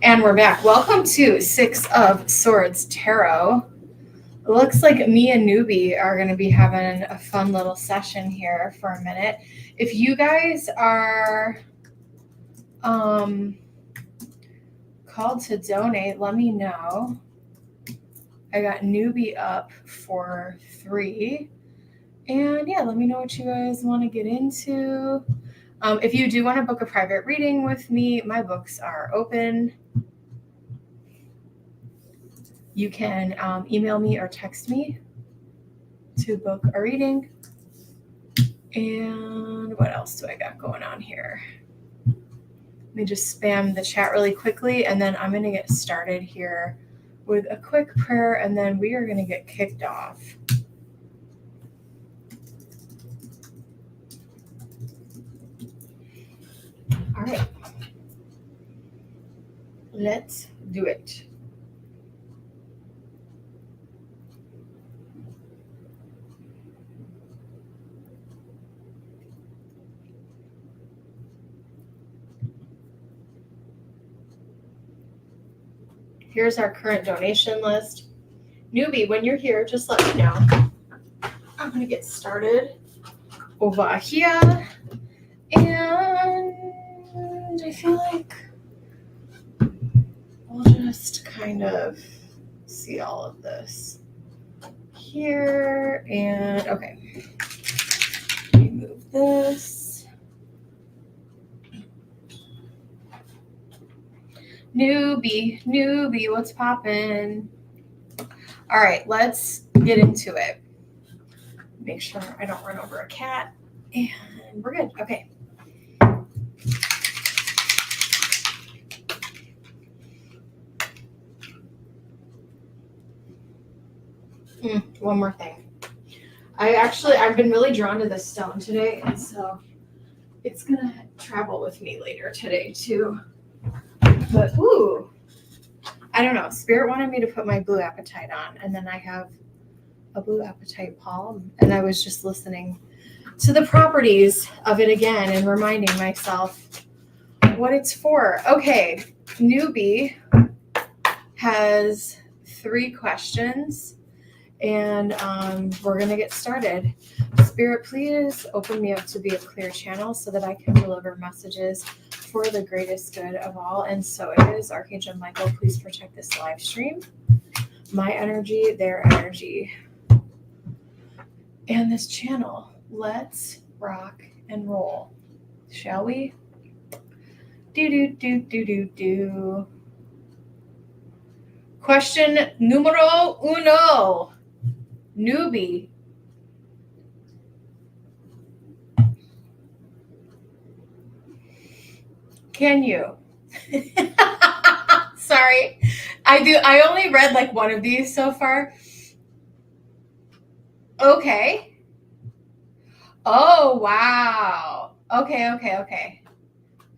And we're back. Welcome to Six of Swords Tarot. It looks like me and Newbie are going to be having a fun little session here for a minute. If you guys are called to donate, let me know. I got Newbie up for 3. And yeah, let me know what you guys want to get into. If you do want to book a private reading with me, my books are open. You can email me or text me to book a reading. And what else do I got going on here? Let me just spam the chat really quickly, and then I'm going to get started here with a quick prayer, and then we are going to get kicked off. All right. Let's do it. Here's our current donation list. Newbie, when you're here, just let me know. I'm going to get started over here. And I feel like we'll just kind of see all of this here. And okay, remove this. Newbie, what's poppin'? All right, let's get into it. Make sure I don't run over a cat. And we're good. Okay. One more thing. I've been really drawn to this stone today, and so it's gonna travel with me later today too. But I don't know. Spirit wanted me to put my blue apatite on, and then I have a blue apatite palm, and I was just listening to the properties of it again and reminding myself what it's for. Okay, Newbie has 3 questions. And we're going to get started. Spirit, please open me up to be a clear channel so that I can deliver messages for the greatest good of all. And so it is. Archangel Michael, please protect this live stream. My energy, their energy. And this channel. Let's rock and roll. Shall we? Do. Question numero 1. Newbie. Can you? Sorry. I only read like one of these so far. Okay. Oh, wow. Okay.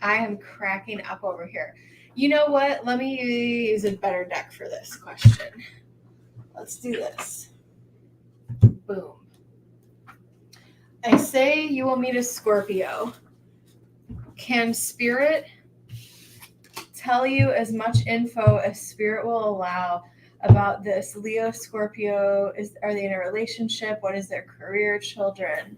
I am cracking up over here. You know what? Let me use a better deck for this question. Let's do this. Boom. I say you will meet a Scorpio. Can Spirit tell you as much info as Spirit will allow about this Leo Scorpio? Are they in a relationship? What is their career, children?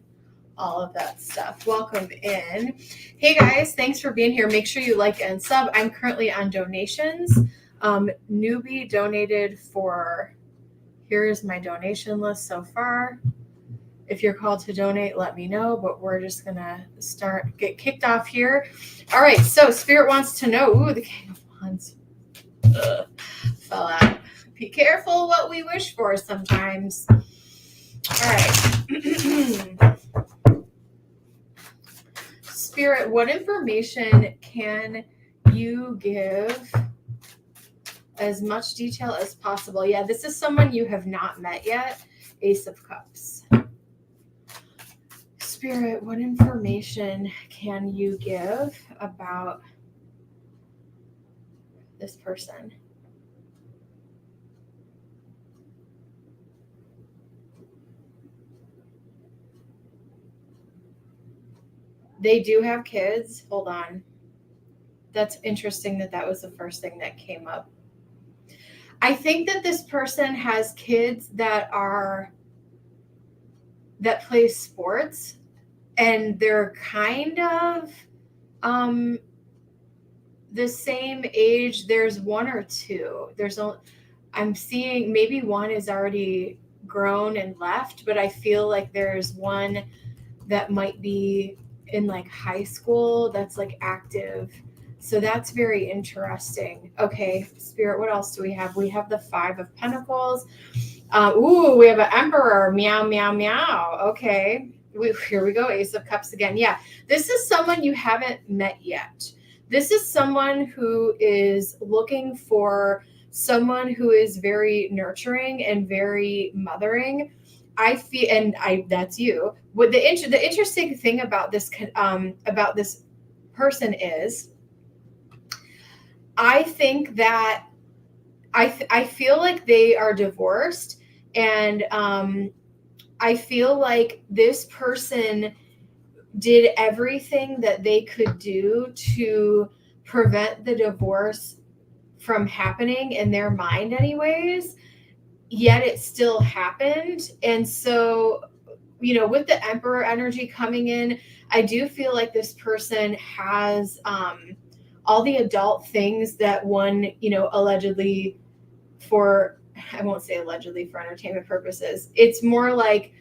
All of that stuff. Welcome in. Hey guys, thanks for being here. Make sure you like and sub. I'm currently on donations. Newbie donated for, here's my donation list so far. If you're called to donate, let me know, but we're just gonna get kicked off here. All right, so Spirit wants to know, the King of Wands fell out. Be careful what we wish for sometimes. All right. Spirit, what information can you give as much detail as possible? Yeah, this is someone you have not met yet. Ace of Cups. Spirit, what information can you give about this person? They do have kids. Hold on. That's interesting that that was the first thing that came up. I think that this person has kids that play sports, and they're kind of um the same age. There's one or two. I'm seeing maybe one is already grown and left, but I feel like there's one that might be in like high school that's like active. So that's very interesting. Okay, Spirit, what else do we have? We have the Five of Pentacles. Ooh, we have an Emperor. Meow, meow, meow. Okay. Here we go. Ace of Cups again. Yeah, this is someone you haven't met yet. This is someone who is looking for someone who is very nurturing and very mothering. I feel, and I that's you. What the interesting thing about this person is, I think that I feel like they are divorced, and I feel like this person did everything that they could do to prevent the divorce from happening in their mind anyways, yet it still happened. And so, with the Emperor energy coming in, I do feel like this person has all the adult things that one, allegedly for, I won't say allegedly for entertainment purposes. It's more like,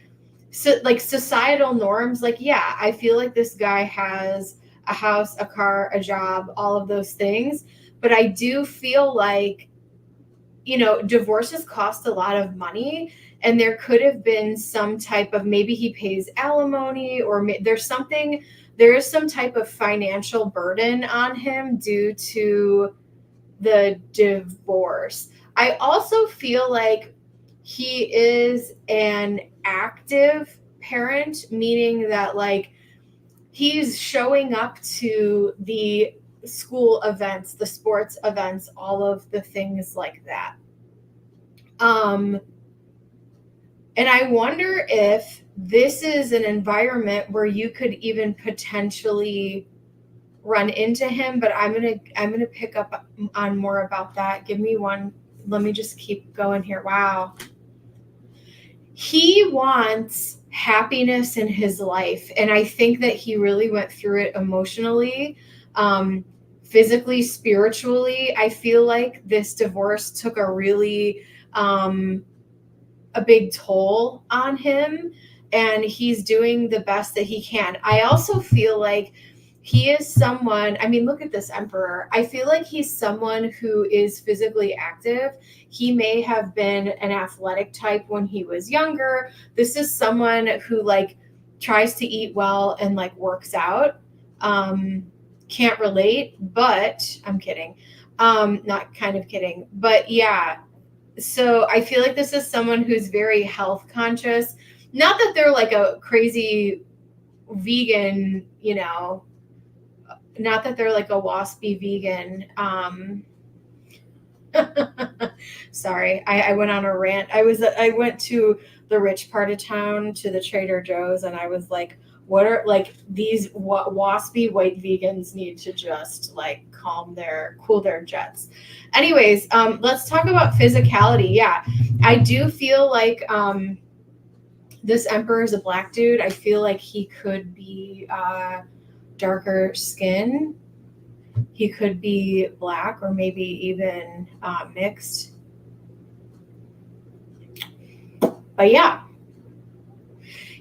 like societal norms. Like, yeah, I feel like this guy has a house, a car, a job, all of those things. But I do feel like, divorces cost a lot of money, and there could have been some type of, maybe he pays alimony, or there is some type of financial burden on him due to the divorce. I also feel like he is an active parent, meaning that like he's showing up to the school events, the sports events, all of the things like that. And I wonder if this is an environment where you could even potentially run into him, but I'm gonna pick up on more about that. Give me one. Let me just keep going here. Wow. He wants happiness in his life, and I think that he really went through it emotionally, physically, spiritually. I feel like this divorce took a big toll on him, and he's doing the best that he can. I also feel like he is someone, I mean, look at this Emperor. I feel like he's someone who is physically active. He may have been an athletic type when he was younger. This is someone who like tries to eat well and like works out. Can't relate, but I'm kidding. Not kind of kidding, but yeah. So I feel like this is someone who's very health conscious. Not that they're like a crazy vegan, not that they're like a waspy vegan. Sorry, I went on a rant. I went to the rich part of town, to the Trader Joe's, and I was like, what are like these waspy white vegans need to just like cool their jets. Anyways, let's talk about physicality. Yeah, I do feel like this Emperor is a black dude. I feel like he could be darker skin. He could be black, or maybe even mixed. But yeah,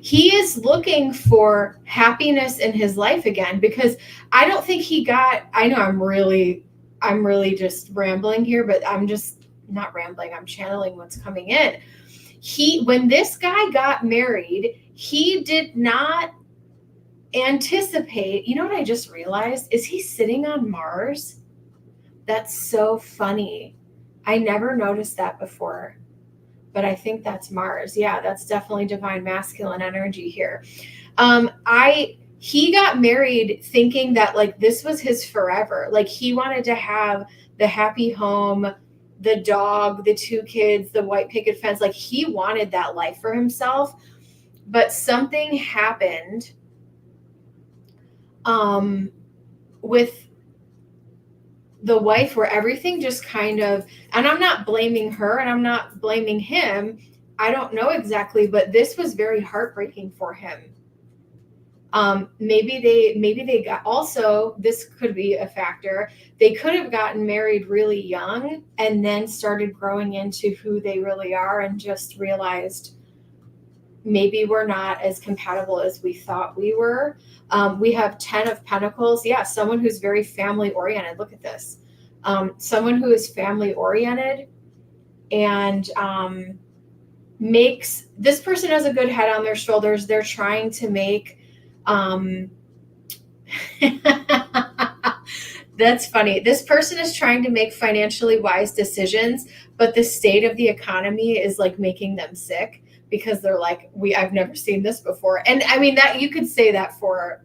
he is looking for happiness in his life again, because I don't think I know I'm really just rambling here, but I'm just not rambling. I'm channeling what's coming in. When this guy got married, he did not anticipate. You know what I just realized is he's sitting on Mars. That's so funny. I never noticed that before, but I think that's Mars. Yeah, that's definitely divine masculine energy here. He got married thinking that like this was his forever. Like he wanted to have the happy home, the dog, the two kids, the white picket fence. Like he wanted that life for himself, but something happened with the wife where everything just kind of, and I'm not blaming her and I'm not blaming him. I don't know exactly, but this was very heartbreaking for him. Maybe they got, also, this could be a factor. They could have gotten married really young and then started growing into who they really are and just realized maybe we're not as compatible as we thought we were. We have 10 of Pentacles. Yeah, someone who's very family oriented. Look at this. Someone who is family oriented and makes, this person has a good head on their shoulders. They're trying to make, that's funny. This person is trying to make financially wise decisions, but the state of the economy is like making them sick because they're like, I've never seen this before. And I mean, that you could say that for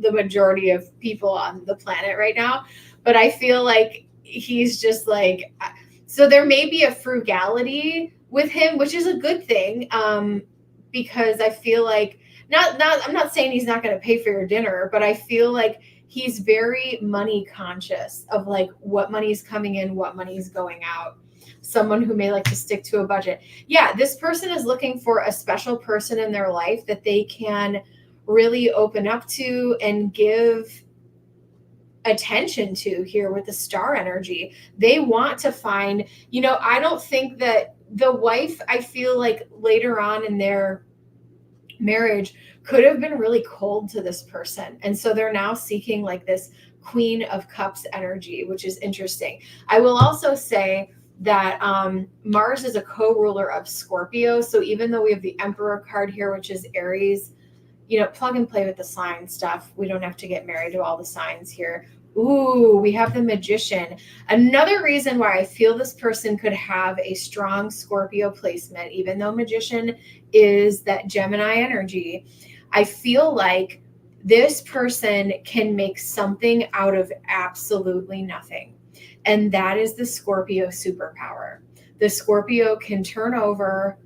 the majority of people on the planet right now, but I feel like he's just like, so there may be a frugality with him, which is a good thing. Because I feel like, I'm not saying he's not going to pay for your dinner, but I feel like he's very money conscious of like what money's coming in, what money's going out. Someone who may like to stick to a budget. Yeah, this person is looking for a special person in their life that they can really open up to and give attention to here with the star energy. They want to find, I don't think that the wife, I feel like later on in their marriage could have been really cold to this person. And so they're now seeking like this Queen of Cups energy, which is interesting. I will also say that Mars is a co-ruler of Scorpio. So even though we have the Emperor card here, which is Aries, plug and play with the sign stuff. We don't have to get married to all the signs here. Ooh, we have the Magician. Another reason why I feel this person could have a strong Scorpio placement, even though Magician is that Gemini energy, I feel like this person can make something out of absolutely nothing. And that is the Scorpio superpower. The Scorpio can turn over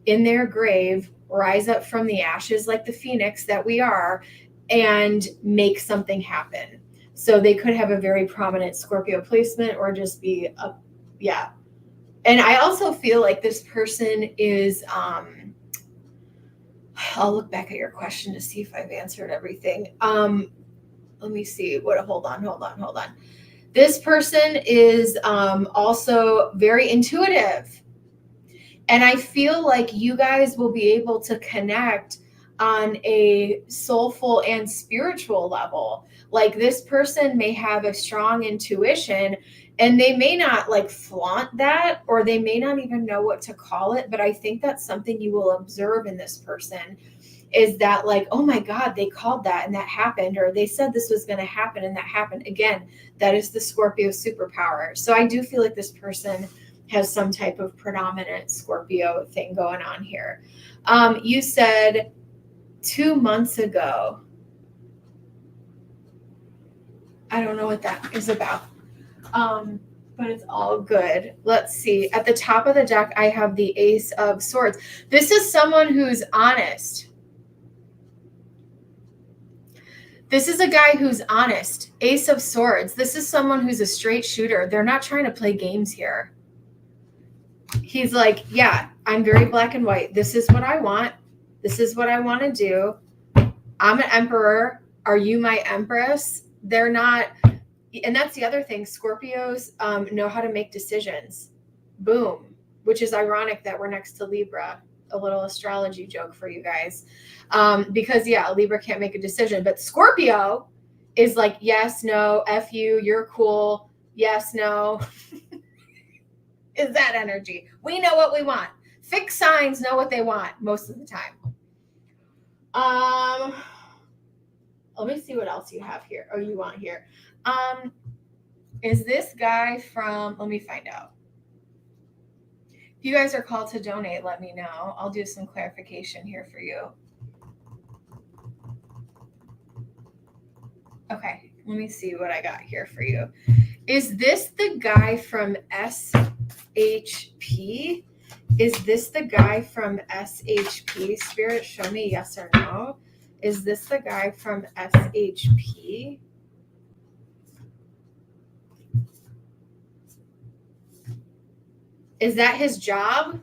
in their grave, rise up from the ashes like the phoenix that we are, and make something happen. So they could have a very prominent Scorpio placement or just be yeah. And I also feel like this person is, I'll look back at your question to see if I've answered everything. Let me see hold on. This person is also very intuitive. And I feel like you guys will be able to connect on a soulful and spiritual level. Like this person may have a strong intuition and they may not like flaunt that, or they may not even know what to call it. But I think that's something you will observe in this person, is that like, oh my God, they called that and that happened, or they said this was going to happen and that happened. Again, that is the Scorpio superpower. So I do feel like this person has some type of predominant Scorpio thing going on here. You said 2 months ago. I don't know what that is about. But it's all good. Let's see. At the top of the deck, I have the Ace of Swords. This is someone who's honest. This is a guy who's honest. Ace of Swords. This is someone who's a straight shooter. They're not trying to play games here. He's like, yeah, I'm very black and white. This is what I want. This is what I want to do. I'm an emperor. Are you my empress? They're not. And that's the other thing. Scorpios know how to make decisions. Boom. Which is ironic that we're next to Libra. A little astrology joke for you guys. Because, yeah, Libra can't make a decision. But Scorpio is like, yes, no, F you, you're cool. Yes, no. Is that energy. We know what we want. Fixed signs know what they want most of the time. Let me see what else you have here. Oh, you want here. Is this guy from, let me find out. If you guys are called to donate, let me know. I'll do some clarification here for you. Okay, let me see what I got here for you. Is this the guy from SHP? Is this the guy from SHP? Spirit, show me yes or no. Is this the guy from SHP? Is that his job?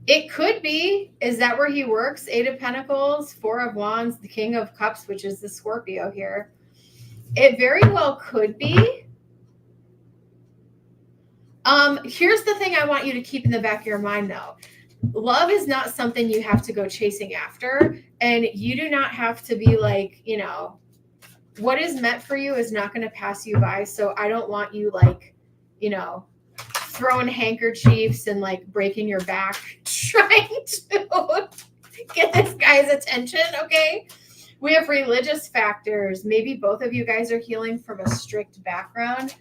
It could be. Is that where he works? 8 of Pentacles, 4 of Wands, the King of Cups, which is the Scorpio here. It very well could be. Here's the thing I want you to keep in the back of your mind, though. Love is not something you have to go chasing after, and you do not have to be like, you know, what is meant for you is not going to pass you by. So I don't want you like, you know, throwing handkerchiefs and like breaking your back trying to get this guy's attention. Okay. We have religious factors. Maybe both of you guys are healing from a strict background.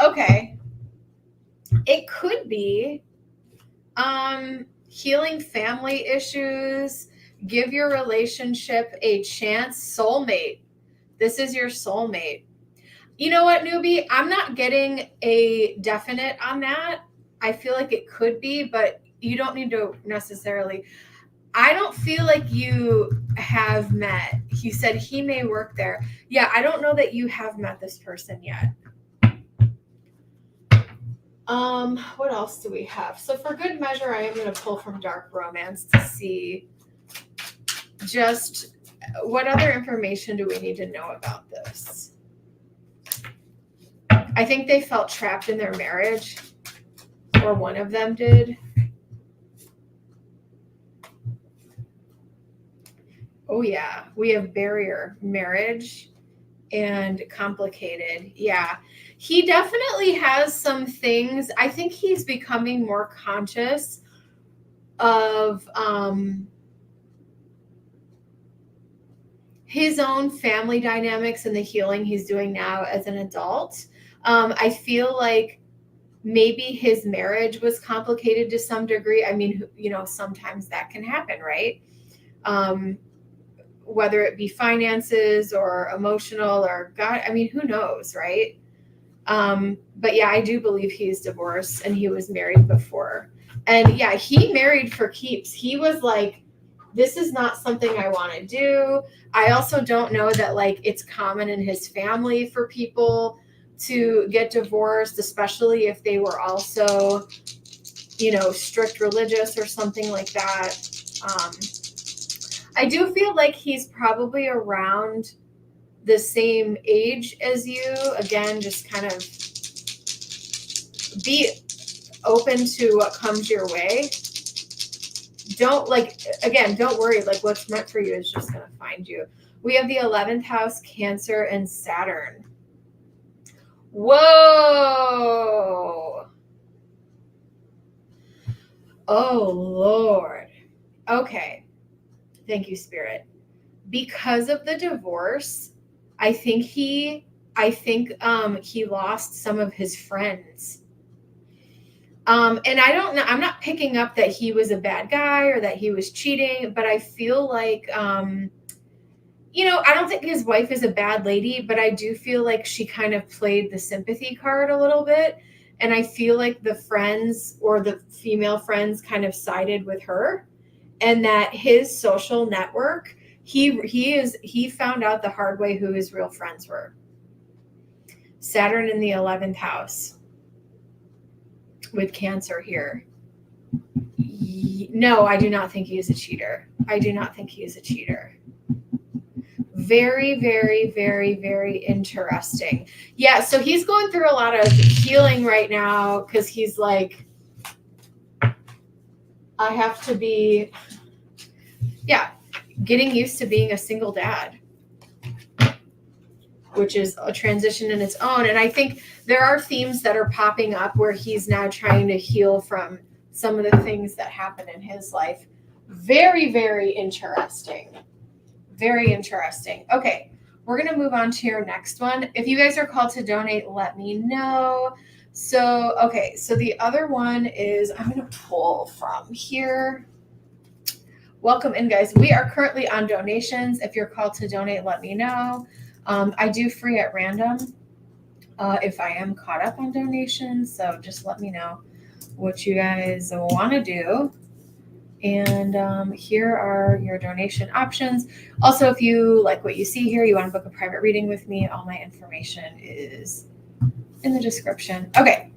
Okay. It could be healing family issues. Give your relationship a chance. Soulmate. This is your soulmate. You know what, newbie? I'm not getting a definite on that. I feel like it could be, but you don't need to necessarily. I don't feel like you have met. He said he may work there. Yeah, I don't know that you have met this person yet. What else do we have? So for good measure, I am going to pull from Dark Romance to see just what other information do we need to know about this. I think they felt trapped in their marriage, or one of them did. Oh yeah, we have barrier, marriage, and complicated. Yeah, he definitely has some things. I think he's becoming more conscious of his own family dynamics and the healing he's doing now as an adult. I feel like maybe his marriage was complicated to some degree. I mean, you know, sometimes that can happen, right? Whether it be finances or emotional or God, I mean, who knows, right? But yeah, I do believe he's divorced and he was married before. And yeah, he married for keeps. He was like, this is not something I want to do. I also don't know that like it's common in his family for people to get divorced, especially if they were also, you know, strict religious or something like that. I do feel like he's probably around the same age as you. Again, just kind of be open to what comes your way. Don't don't worry. Like what's meant for you is just going to find you. We have the 11th house, Cancer, and Saturn. Whoa. Oh, Lord. Okay. Thank you, Spirit. Because of the divorce, I think he lost some of his friends. And I don't know, I'm not picking up that he was a bad guy or that he was cheating, but I feel like, you know, I don't think his wife is a bad lady, but I do feel like she kind of played the sympathy card a little bit. And I feel like the friends or the female friends kind of sided with her, and that his social network, he found out the hard way who his real friends were. Saturn in the 11th house with Cancer here. No, I do not think he is a cheater. I do not think he is a cheater. Very, very, very, very interesting. Yeah, so he's going through a lot of healing right now because he's like, I have to be, getting used to being a single dad, which is a transition in its own. And I think there are themes that are popping up where he's now trying to heal from some of the things that happen in his life. Very, very interesting. Very interesting. Okay, we're going to move on to your next one. If you guys are called to donate, let me know. So, okay, so the other one is, I'm going to pull from here. Welcome in, guys. We are currently on donations. If you're called to donate, let me know. I do free at random if I am caught up on donations. So just let me know what you guys want to do. And here are your donation options. Also, if you like what you see here, you want to book a private reading with me, all my information is in the description. Okay.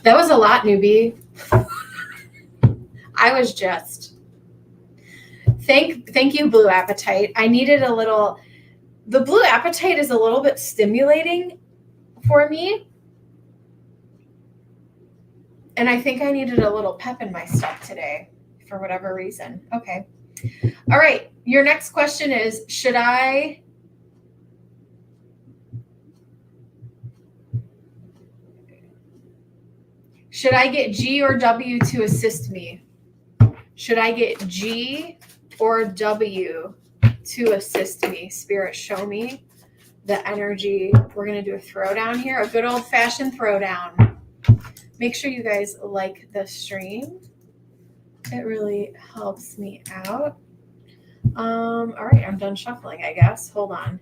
That was a lot, newbie. I was just thank you, Blue Appetite. I needed a little. The Blue Appetite is a little bit stimulating for me, and I think I needed a little pep in my step today for whatever reason. Okay. All right. Your next question is, should I get G or W to assist me? Should I get G or W to assist me? Spirit, show me the energy. We're going to do a throwdown here, a good old-fashioned throwdown. Make sure you guys like the stream. It really helps me out. All right, I'm done shuffling, I guess. Hold on.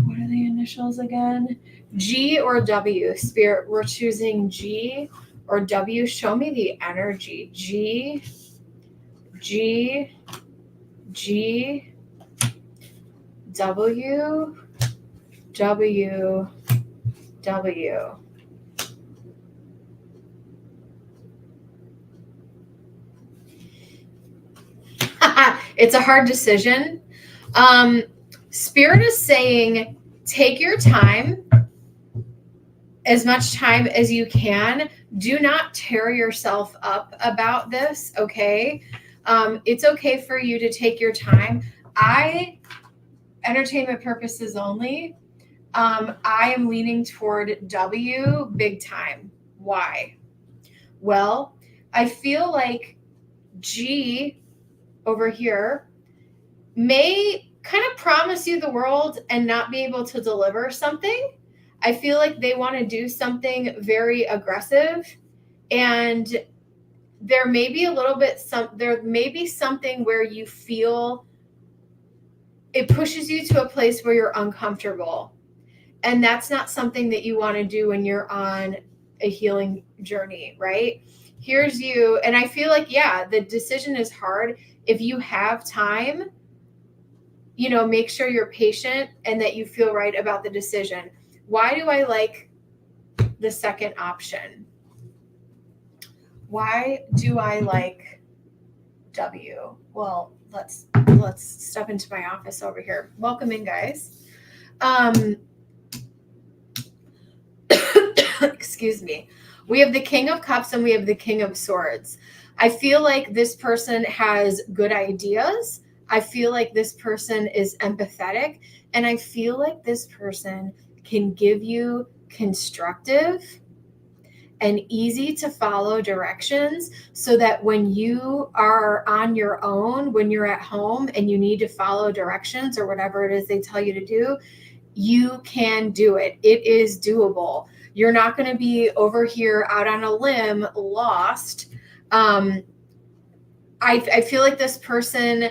What are the initials again? G or W? Spirit, we're choosing G or W. Show me the energy. G, G, G, W, W, W. It's a hard decision. Spirit is saying, take your time, as much time as you can. Do not tear yourself up about this, okay? It's okay for you to take your time. Entertainment purposes only, I am leaning toward W big time. Why? Well, I feel like G over here may kind of promise you the world and not be able to deliver something. I feel like they want to do something very aggressive, and there may be something where you feel it pushes you to a place where you're uncomfortable. And that's not something that you want to do when you're on a healing journey, right? Here's you. And I feel like, yeah, the decision is hard. If you have time, make sure you're patient and that you feel right about the decision. Why do I like the second option? Why do I like W? Well, let's step into my office over here. Welcome in, guys. Excuse me. We have the King of Cups and we have the King of Swords. I feel like this person has good ideas. I feel like this person is empathetic, and I feel like this person can give you constructive and easy to follow directions, so that when you are on your own, when you're at home and you need to follow directions or whatever it is they tell you to do, you can do it. It is doable. You're not going to be over here out on a limb lost. I feel like this person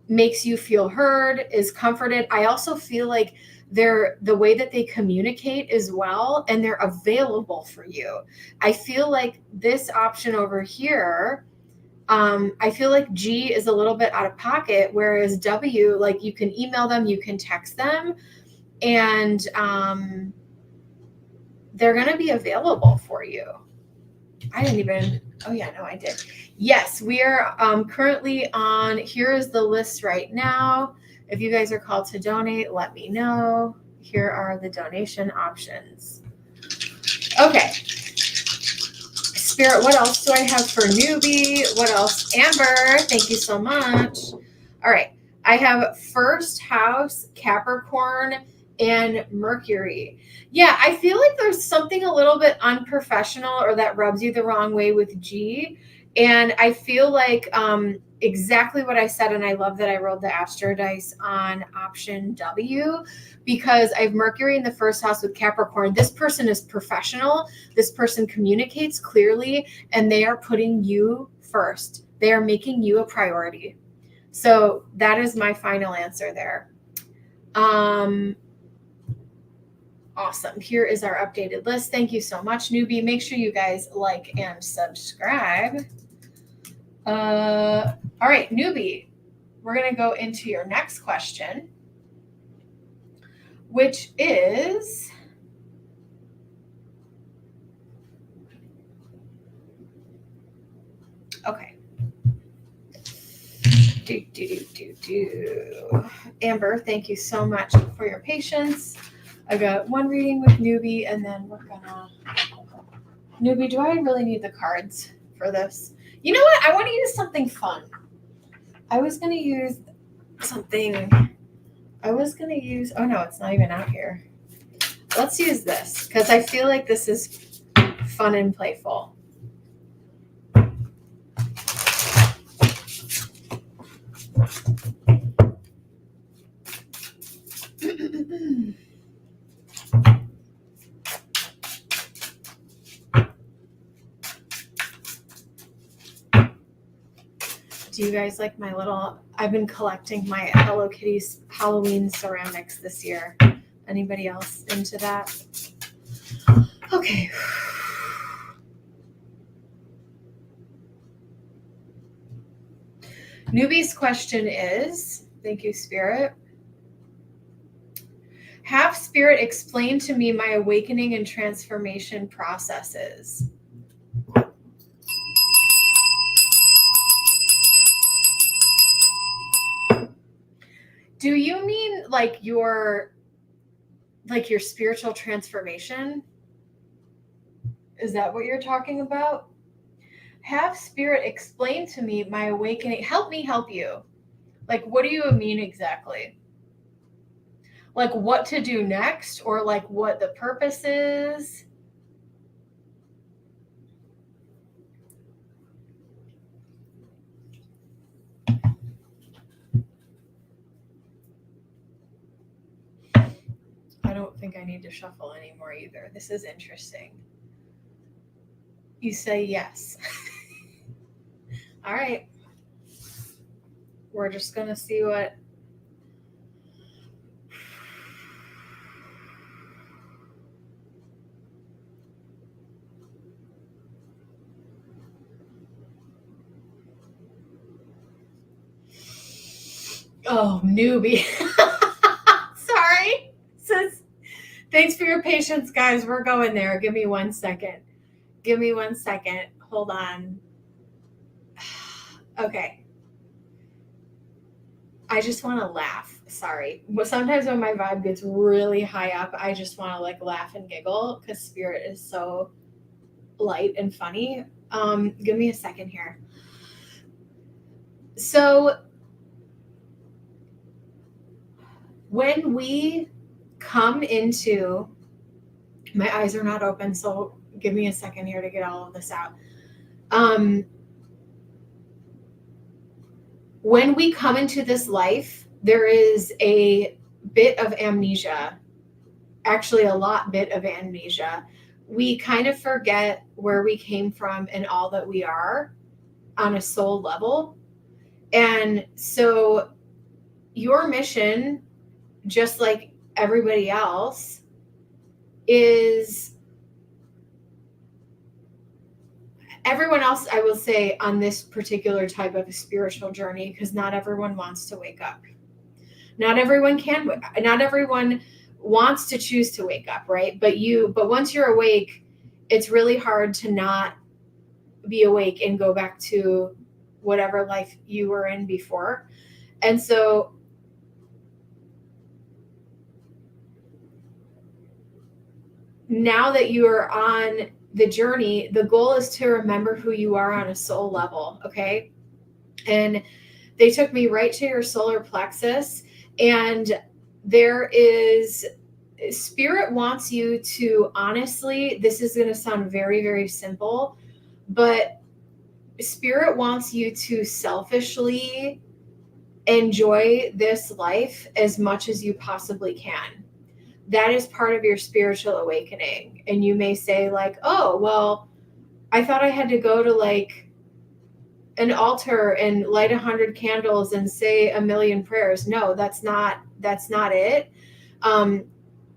makes you feel heard, is comforted. I also feel like the way that they communicate as well, and they're available for you. I feel like this option over here, I feel like G is a little bit out of pocket, whereas W, like, you can email them, you can text them, and they're going to be available for you. I did. Yes, we are currently on, here is the list right now. If you guys are called to donate, let me know. Here are the donation options. Okay. Spirit, what else do I have for newbie? What else? Amber, thank you so much. All right. I have first house, Capricorn, and Mercury. Yeah, I feel like there's something a little bit unprofessional or that rubs you the wrong way with G. And I feel like exactly what I said, and I love that I rolled the Astro dice on option W, because I have Mercury in the first house with Capricorn. This person is professional. This person communicates clearly, and they are putting you first. They are making you a priority. So that is my final answer there. Awesome. Here is our updated list. Thank you so much, newbie. Make sure you guys like and subscribe. All right, newbie, we're going to go into your next question, which is, okay. Amber, thank you so much for your patience. I got one reading with newbie, and then we're gonna, newbie, do I really need the cards for this? You know what? I want to use something fun. I was going to use something, oh no, it's not even out here. Let's use this because I feel like this is fun and playful. Do you guys like my little, I've been collecting my Hello Kitty's Halloween ceramics this year. Anybody else into that? Okay. Newbie's question is, thank you, Spirit. Have Spirit explain to me my awakening and transformation processes. Do you mean like your spiritual transformation? Is that what you're talking about? Have Spirit explain to me my awakening. Help me help you. Like, what do you mean exactly? Like what to do next, or like what the purpose is? I don't think I need to shuffle anymore either. This is interesting. You say yes. All right. We're just going to see what. Oh, newbie. Sorry. Sis. Thanks for your patience, guys. We're going there. Give me 1 second. Hold on. Okay. I just want to laugh. Sorry. But sometimes when my vibe gets really high up, I just want to like laugh and giggle because Spirit is so light and funny. Give me a second here. So when we come into, my eyes are not open, so give me a second here to get all of this out. When we come into this life, there is a bit of amnesia, actually a bit of amnesia. We kind of forget where we came from and all that we are on a soul level. And so your mission, just like everybody else, is everyone else, I will say, on this particular type of a spiritual journey, because not everyone wants to wake up. Not everyone wants to choose to wake up, right? But once you're awake, it's really hard to not be awake and go back to whatever life you were in before. And so now that you are on the journey, the goal is to remember who you are on a soul level, okay? And they took me right to your solar plexus, and there is, Spirit wants you to, honestly, this is going to sound very, very simple, but Spirit wants you to selfishly enjoy this life as much as you possibly can. That is part of your spiritual awakening. And you may say like, oh, well, I thought I had to go to like an altar and light 100 candles and say 1,000,000 prayers. No, that's not it.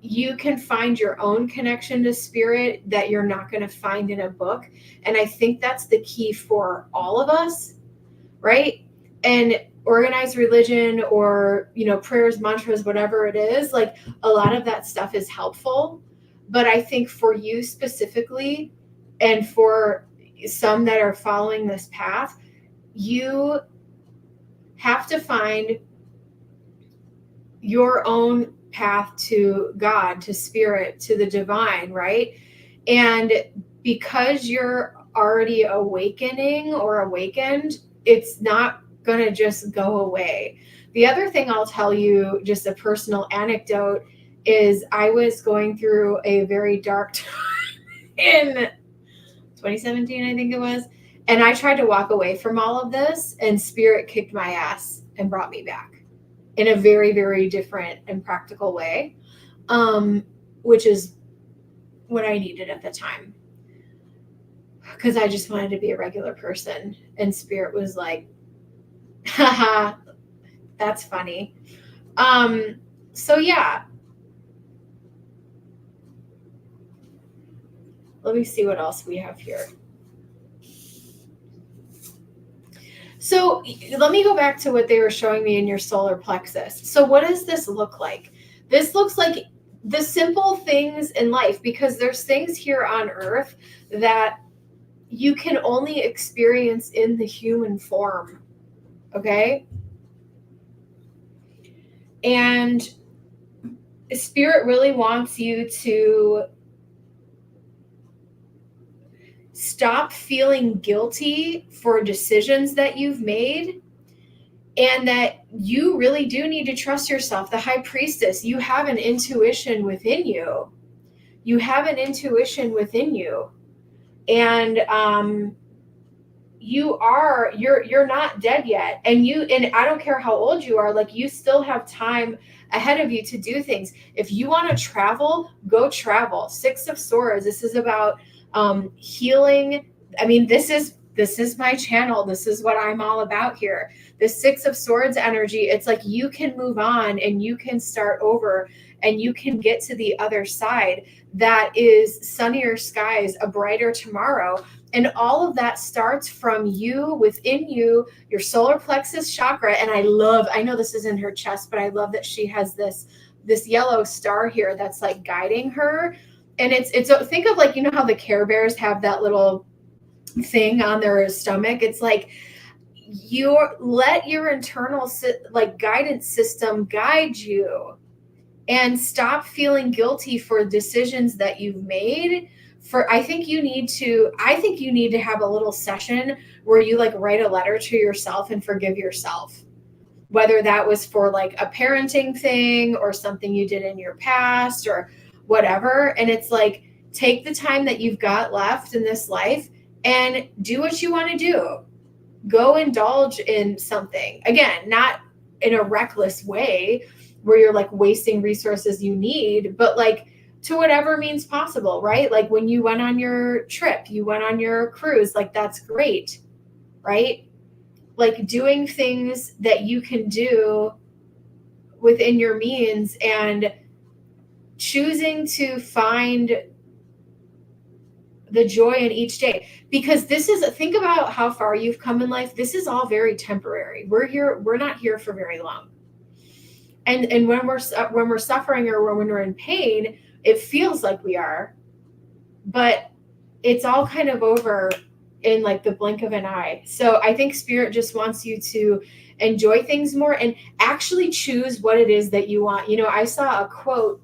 you can find your own connection to spirit that you're not going to find in a book. And I think that's the key for all of us, right? And organized religion or, prayers, mantras, whatever it is, like a lot of that stuff is helpful. But I think for you specifically, and for some that are following this path, you have to find your own path to God, to spirit, to the divine, right? And because you're already awakening or awakened, it's not going to just go away. The other thing I'll tell you, just a personal anecdote, is I was going through a very dark time in 2017, I think it was. And I tried to walk away from all of this, and spirit kicked my ass and brought me back in a very, very different and practical way, which is what I needed at the time. Because I just wanted to be a regular person. And spirit was like, haha, that's funny. So yeah. Let me see what else we have here. So let me go back to what they were showing me in your solar plexus. So what does this look like? This looks like the simple things in life, because there's things here on earth that you can only experience in the human form. Okay? And spirit really wants you to stop feeling guilty for decisions that you've made, and that you really do need to trust yourself. The high priestess, you have an intuition within you. You have an intuition within you. And you're not dead yet. And I don't care how old you are, like you still have time ahead of you to do things. If you want to travel, go travel. Six of Swords. This is about healing. I mean, this is my channel. This is what I'm all about here. The Six of Swords energy. It's like you can move on and you can start over and you can get to the other side. That is sunnier skies, a brighter tomorrow. And all of that starts from you, within you, your solar plexus chakra. And I know this is in her chest, but I love that she has this yellow star here that's like guiding her. And it's think of like, how the Care Bears have that little thing on their stomach. It's like let your internal like guidance system guide you, and stop feeling guilty for decisions that you've made. I think you need to have a little session where you like write a letter to yourself and forgive yourself, whether that was for like a parenting thing or something you did in your past or whatever. And it's like, take the time that you've got left in this life and do what you want to do. Go indulge in something. Again, not in a reckless way where you're like wasting resources you need, but like to whatever means possible, right? Like when you went on your trip, you went on your cruise, like that's great, right? Like doing things that you can do within your means and choosing to find the joy in each day, because think about how far you've come in life. This is all very temporary. We're not here for very long. And when we're suffering or when we're in pain, it feels like we are, but it's all kind of over in like the blink of an eye. So I think spirit just wants you to enjoy things more and actually choose what it is that you want. I saw a quote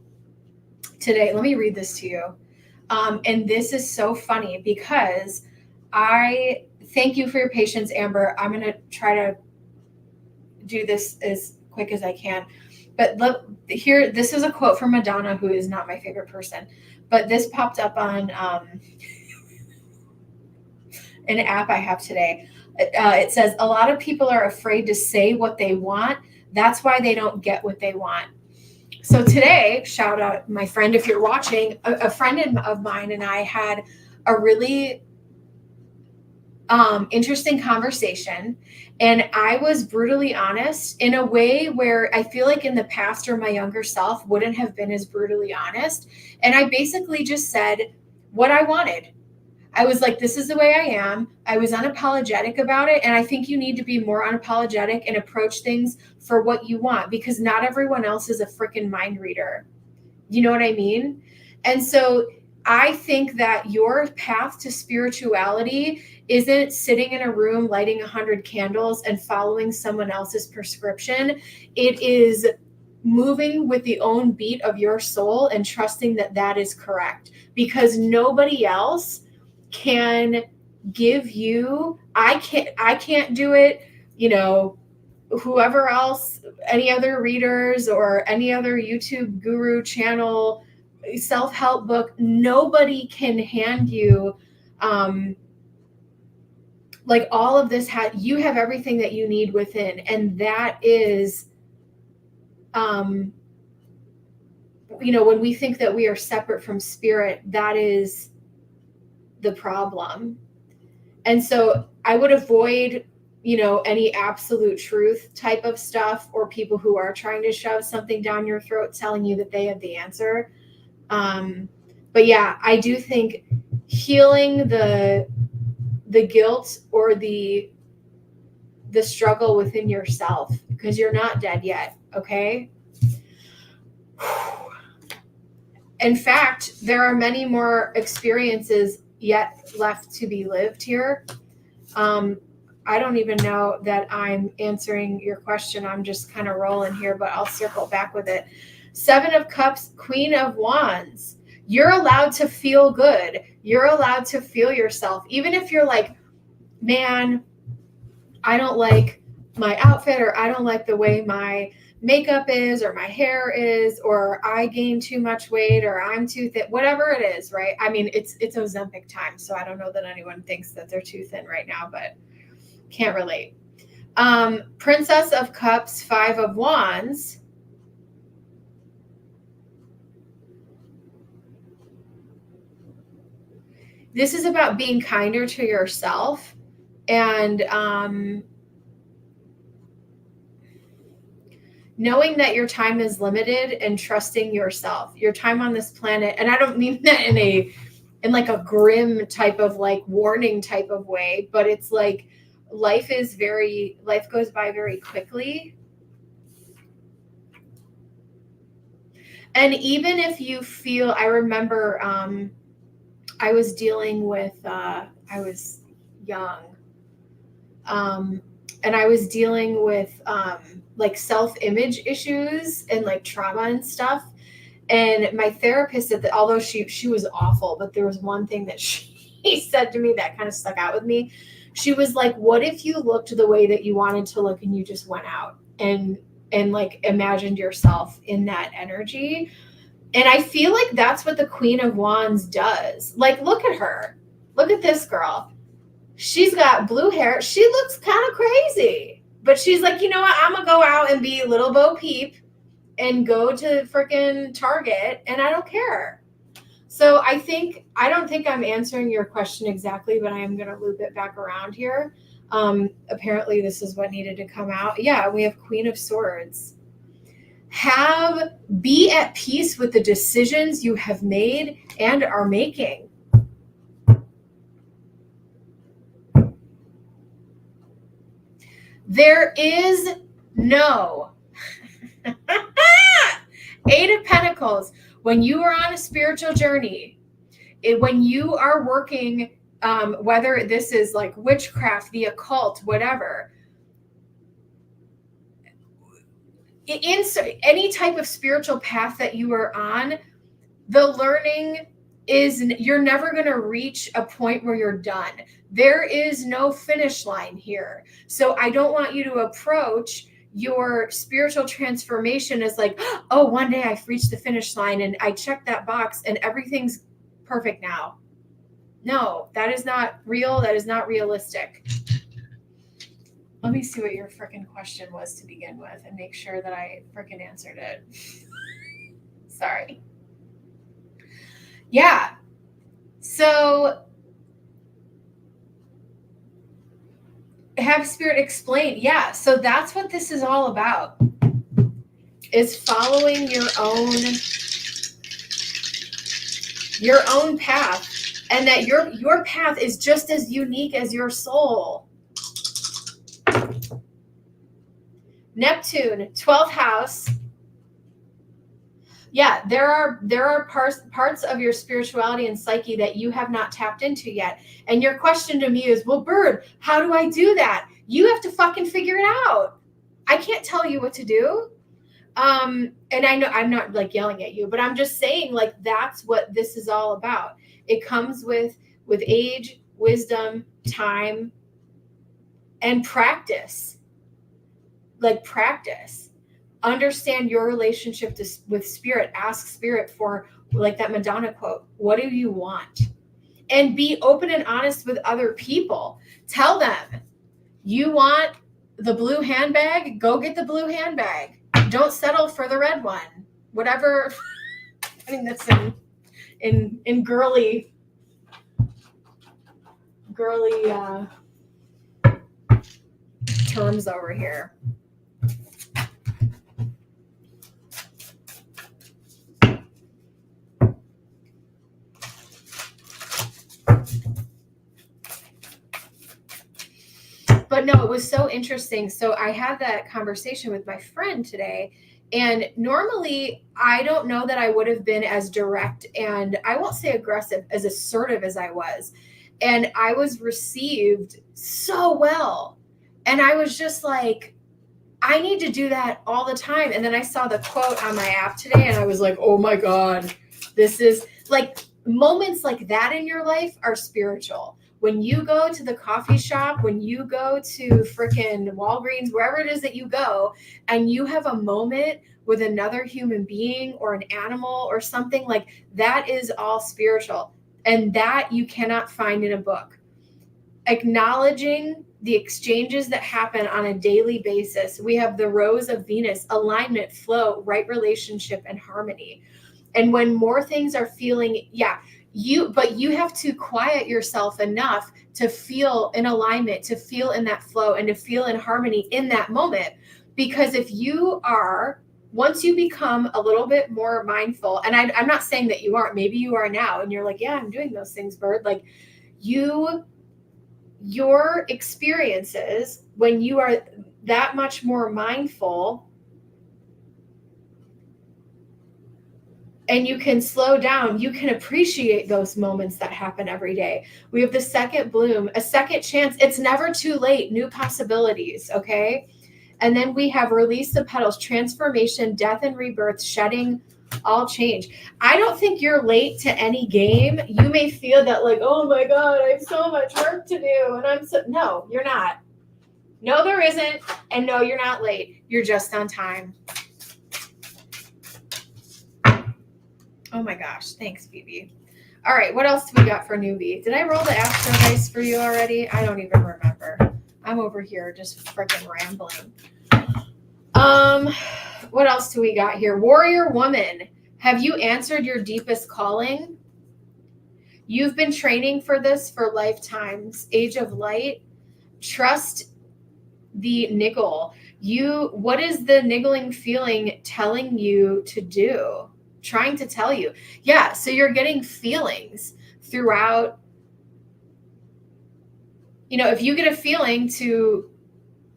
today. Let me read this to you. And this is so funny because I thank you for your patience, Amber. I'm going to try to do this as quick as I can. But here, this is a quote from Madonna, who is not my favorite person. But this popped up on an app I have today. It says, a lot of people are afraid to say what they want. That's why they don't get what they want. So today, shout out my friend, if you're watching, a friend of mine and I had a really Interesting conversation. And I was brutally honest in a way where I feel like in the past or my younger self wouldn't have been as brutally honest. And I basically just said what I wanted. I was like, this is the way I am. I was unapologetic about it. And I think you need to be more unapologetic and approach things for what you want, because not everyone else is a freaking mind reader. You know what I mean? And so I think that your path to spirituality isn't sitting in a room lighting 100 candles and following someone else's prescription. It is moving with the own beat of your soul and trusting that that is correct, because nobody else can give you, I can't do it, you know, whoever else, any other readers or any other YouTube guru channel, self-help book, nobody can hand you like all of this. You have everything that you need within, and that is when we think that we are separate from spirit, that is the problem. And so I would avoid any absolute truth type of stuff, or people who are trying to shove something down your throat telling you that they have the answer. But yeah, I do think healing the guilt or the struggle within yourself, because you're not dead yet. Okay. In fact, there are many more experiences yet left to be lived here. I don't even know that I'm answering your question. I'm just kind of rolling here, but I'll circle back with it. 7 of Cups, Queen of Wands. You're allowed to feel good. You're allowed to feel yourself. Even if you're like, man, I don't like my outfit, or I don't like the way my makeup is, or my hair is, or I gained too much weight, or I'm too thin, whatever it is, right? I mean, it's Ozempic time, so I don't know that anyone thinks that they're too thin right now, but can't relate. Princess of Cups, 5 of Wands. This is about being kinder to yourself and knowing that your time is limited and trusting yourself, your time on this planet. And I don't mean that in like a grim type of like warning type of way, but it's like life goes by very quickly. And even if you feel, I remember I was dealing with, I was young, and I was dealing with like self-image issues and like trauma and stuff. And my therapist said that although she was awful, but there was one thing that she said to me that kind of stuck out with me. She was like, what if you looked the way that you wanted to look and you just went out and like imagined yourself in that energy? And I feel like that's what the Queen of Wands does. Like, look at her. Look at this girl. She's got blue hair. She looks kind of crazy. But she's like, you know what? I'm going to go out and be Little Bo Peep and go to freaking Target, and I don't care. So I don't think I'm answering your question exactly, but I am going to loop it back around here. Apparently this is what needed to come out. Yeah, we have Queen of Swords. Be at peace with the decisions you have made and are making. There is no 8 of Pentacles. When you are on a spiritual journey, when you are working, whether this is like witchcraft, the occult, whatever, in any type of spiritual path that you are on, the learning is, you're never going to reach a point where you're done. There is no finish line here. So I don't want you to approach your spiritual transformation as like, oh, one day I've reached the finish line and I checked that box and everything's perfect now. No, that is not real. That is not realistic. Let me see what your freaking question was to begin with and make sure that I freaking answered it. Sorry. Yeah. So have spirit explain. Yeah. So that's what this is all about, is following your own path, and that your path is just as unique as your soul. Neptune, 12th house. Yeah, there are parts of your spirituality and psyche that you have not tapped into yet. And your question to me is, well, Bird, how do I do that? You have to fucking figure it out. I can't tell you what to do. And I know I'm not like yelling at you, but I'm just saying, like, that's what this is all about. It comes with age, wisdom, time, and practice. Like, practice. Understand your relationship with spirit. Ask spirit for, like that Madonna quote, what do you want? And be open and honest with other people. Tell them, you want the blue handbag? Go get the blue handbag. Don't settle for the red one. Whatever. Putting this in girly terms over here. But no, it was so interesting. So I had that conversation with my friend today, and normally I don't know that I would have been as direct, and I won't say aggressive, as assertive as I was. And I was received so well. And I was just like, I need to do that all the time. And then I saw the quote on my app today, and I was like, oh my God, this is like, moments like that in your life are spiritual. When you go to the coffee shop, when you go to frickin' Walgreens, wherever it is that you go, and you have a moment with another human being or an animal or something, like that is all spiritual. And that you cannot find in a book. Acknowledging the exchanges that happen on a daily basis. We have the rose of Venus, alignment, flow, right relationship, and harmony. And when more things are feeling, but you have to quiet yourself enough to feel in alignment, to feel in that flow, and to feel in harmony in that moment. Because if you are, once you become a little bit more mindful, and I'm not saying that you aren't, maybe you are now, and you're like, yeah, I'm doing those things, Bird. Like your experiences, when you are that much more mindful, and you can slow down, you can appreciate those moments that happen every day. We have the second bloom, a second chance. It's never too late. New possibilities, okay? And then we have release the petals, transformation, death and rebirth, shedding, all change. I don't think you're late to any game. You may feel that like, oh my God, I have so much work to do. And no, you're not. No, there isn't. And no, you're not late. You're just on time. Oh my gosh. Thanks, Phoebe. All right. What else do we got for newbie? Did I roll the astro dice for you already? I don't even remember. I'm over here just freaking rambling. What else do we got here? Warrior woman. Have you answered your deepest calling? You've been training for this for lifetimes. Age of light. Trust the niggle. What is the niggling feeling telling you to do? Trying to tell you. Yeah, so you're getting feelings throughout. You know, if you get a feeling to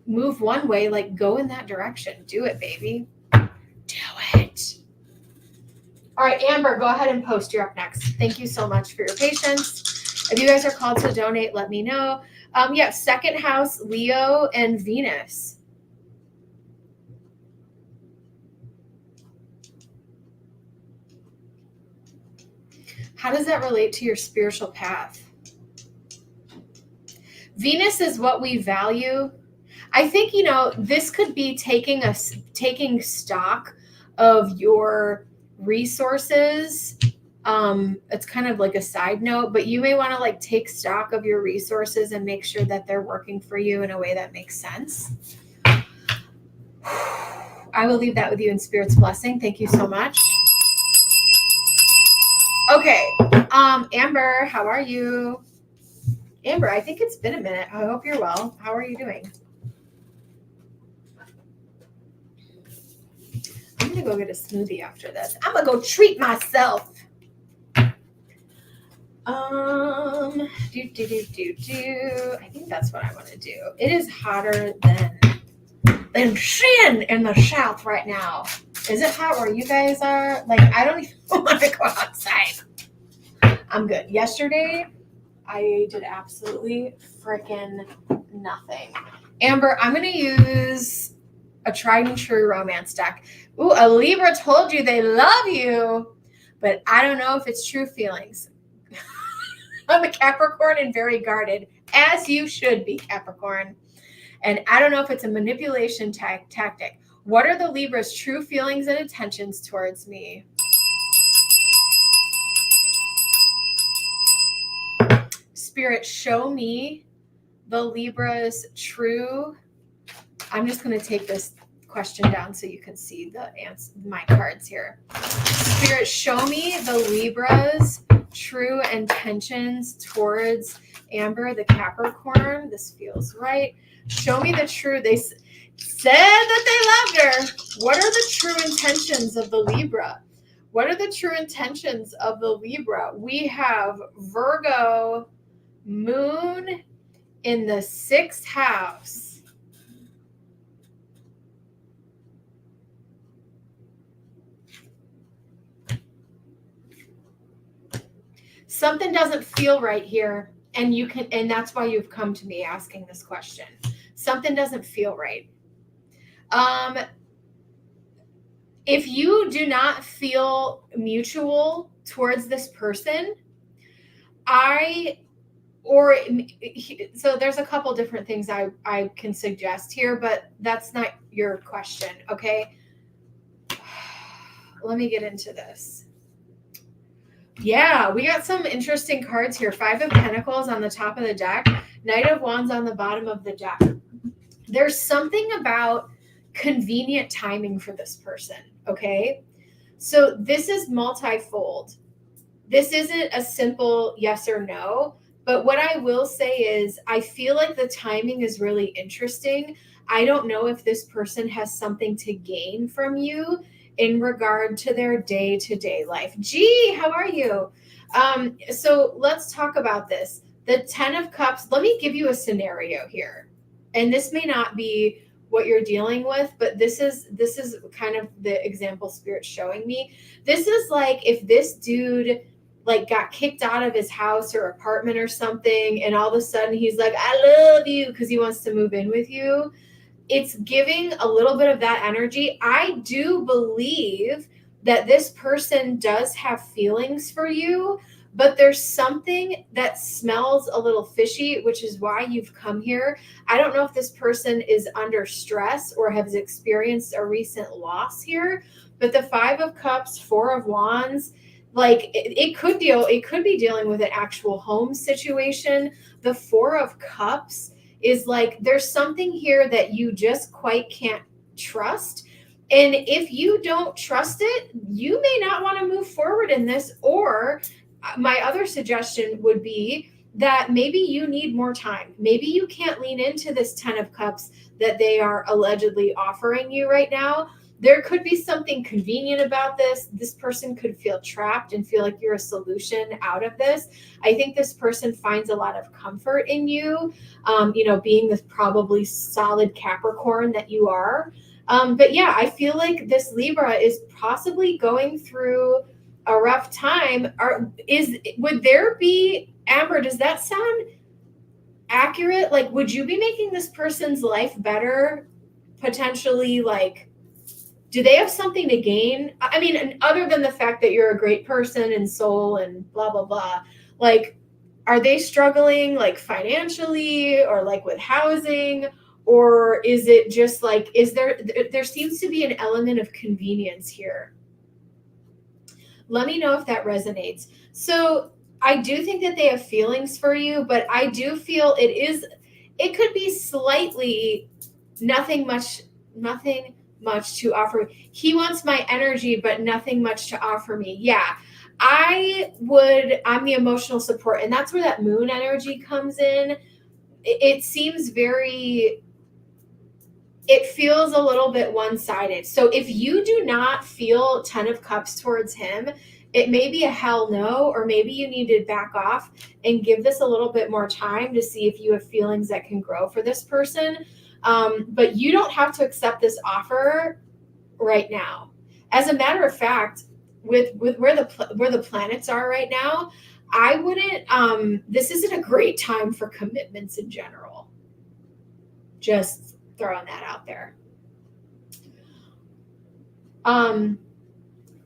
move one way, like go in that direction. Do it, baby. Do it. All right, Amber, go ahead and post. You're up next. Thank you so much for your patience. If you guys are called to donate, let me know. Second house, Leo and Venus. How does that relate to your spiritual path? Venus is what we value. I think, this could be taking stock of your resources. It's kind of like a side note, but you may want to like take stock of your resources and make sure that they're working for you in a way that makes sense. I will leave that with you in Spirit's blessing. Thank you so much. Okay. Amber, how are you? Amber, I think it's been a minute. I hope you're well. How are you doing? I'm gonna go get a smoothie after this. I'm gonna go treat myself. I think that's what I want to do. It is hotter than sin in the south right now. Is it hot where you guys are? Like, I don't even want to go outside. I'm good. Yesterday, I did absolutely freaking nothing. Amber, I'm going to use a tried and true romance deck. Ooh, a Libra told you they love you, but I don't know if it's true feelings. I'm a Capricorn and very guarded, as you should be, Capricorn. And I don't know if it's a manipulation tactic. What are the Libra's true feelings and intentions towards me? Spirit, show me the Libra's true. I'm just going to take this question down so you can see the answer, my cards here. Spirit, show me the Libra's true intentions towards Amber, the Capricorn. This feels right. Show me the true. They said that they loved her. What are the true intentions of the Libra? What are the true intentions of the Libra? We have Virgo, Moon in the 6th house. Something doesn't feel right here, and that's why you've come to me asking this question. Something doesn't feel right. If you do not feel mutual towards this person, so there's a couple different things I can suggest here, but that's not your question, okay? Let me get into this. Yeah, we got some interesting cards here. 5 of Pentacles on the top of the deck, Knight of Wands on the bottom of the deck. There's something about convenient timing for this person, okay? So this is multifold. This isn't a simple yes or no, but what I will say is I feel like the timing is really interesting. I don't know if this person has something to gain from you in regard to their day-to-day life. Gee, how are you? So let's talk about this. The 10 of Cups, let me give you a scenario here. And this may not be what you're dealing with, but this is kind of the example Spirit's showing me. This is like if this dude like got kicked out of his house or apartment or something, and all of a sudden he's like, I love you, because he wants to move in with you. It's giving a little bit of that energy. I do believe that this person does have feelings for you, but there's something that smells a little fishy, which is why you've come here. I don't know if this person is under stress or has experienced a recent loss here, but the 5 of Cups, 4 of Wands, like it could be dealing with an actual home situation. The 4 of Cups is like there's something here that you just quite can't trust. And if you don't trust it, you may not want to move forward in this. Or my other suggestion would be that maybe you need more time. Maybe you can't lean into this 10 of Cups that they are allegedly offering you right now. There could be something convenient about this. This person could feel trapped and feel like you're a solution out of this. I think this person finds a lot of comfort in you, being this probably solid Capricorn that you are. But yeah, I feel like this Libra is possibly going through a rough time. Would there be, Amber, does that sound accurate? Like, would you be making this person's life better potentially? Like, do they have something to gain? I mean, other than the fact that you're a great person and soul and blah, blah, blah, like, are they struggling like financially or like with housing? Or is it just like, there seems to be an element of convenience here. Let me know if that resonates. So I do think that they have feelings for you, but I do feel it could be slightly nothing much to offer. He wants my energy, but nothing much to offer me. Yeah. I'm the emotional support, and that's where that moon energy comes in. It seems it feels a little bit one-sided. So if you do not feel 10 of cups towards him, it may be a hell no, or maybe you need to back off and give this a little bit more time to see if you have feelings that can grow for this person. But you don't have to accept this offer right now. As a matter of fact, with where the planets are right now, I wouldn't. This isn't a great time for commitments in general. Just throwing that out there.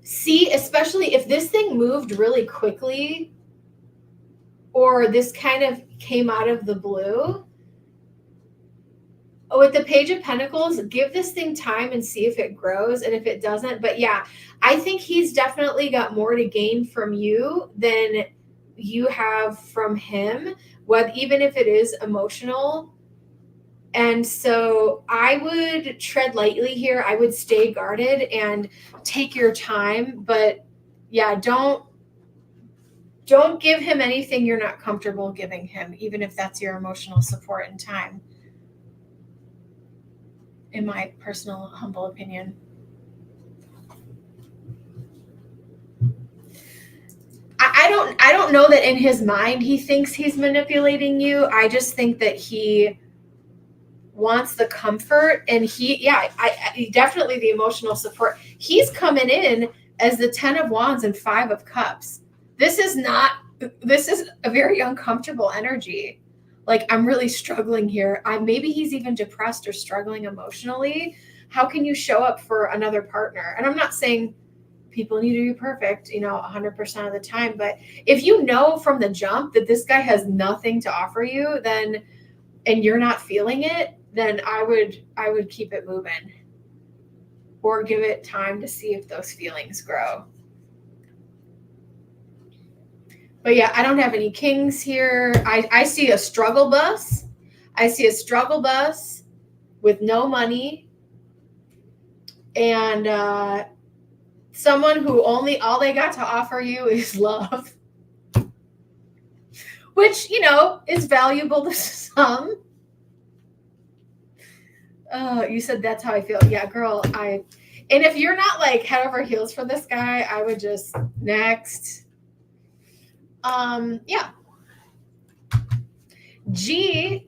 See, especially if this thing moved really quickly, or this kind of came out of the blue. With the Page of Pentacles, give this thing time and see if it grows, and if it doesn't. But yeah, I think he's definitely got more to gain from you than you have from him, even if it is emotional. And so I would tread lightly here. I would stay guarded and take your time. But yeah, don't give him anything you're not comfortable giving him, even if that's your emotional support and time. In my personal humble opinion. I don't know that in his mind he thinks he's manipulating you. I just think that he wants the comfort, and he definitely the emotional support. He's coming in as the 10 of Wands and 5 of Cups. This is a very uncomfortable energy. Like, I'm really struggling here. Maybe he's even depressed or struggling emotionally. How can you show up for another partner? And I'm not saying people need to be perfect, 100% of the time. But if you know from the jump that this guy has nothing to offer you, and you're not feeling it, then I would keep it moving, or give it time to see if those feelings grow. But yeah, I don't have any kings here. I see a struggle bus. I see a struggle bus with no money, and someone who all they got to offer you is love, which, is valuable to some. Oh, you said that's how I feel. Yeah, girl, and if you're not like head over heels for this guy, I would just next. Yeah. G,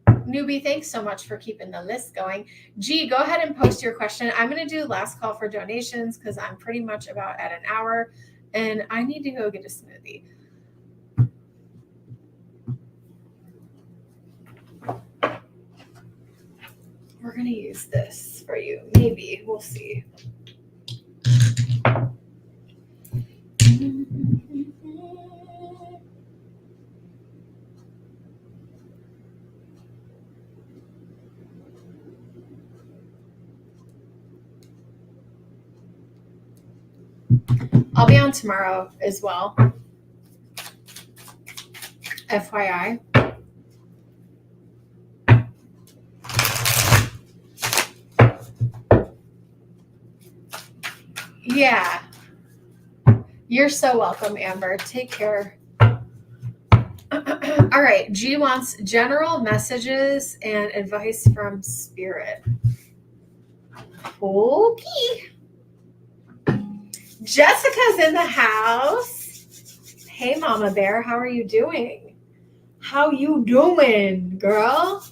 newbie, thanks so much for keeping the list going. G, go ahead and post your question. I'm going to do last call for donations because I'm pretty much about at an hour, and I need to go get a smoothie. We're going to use this for you. Maybe. We'll see. I'll be on tomorrow as well. FYI. Yeah. You're so welcome, Amber. Take care. All right. G wants general messages and advice from Spirit. Okay. Jessica's in the house. Hey, Mama Bear. How are you doing? How you doing, girl?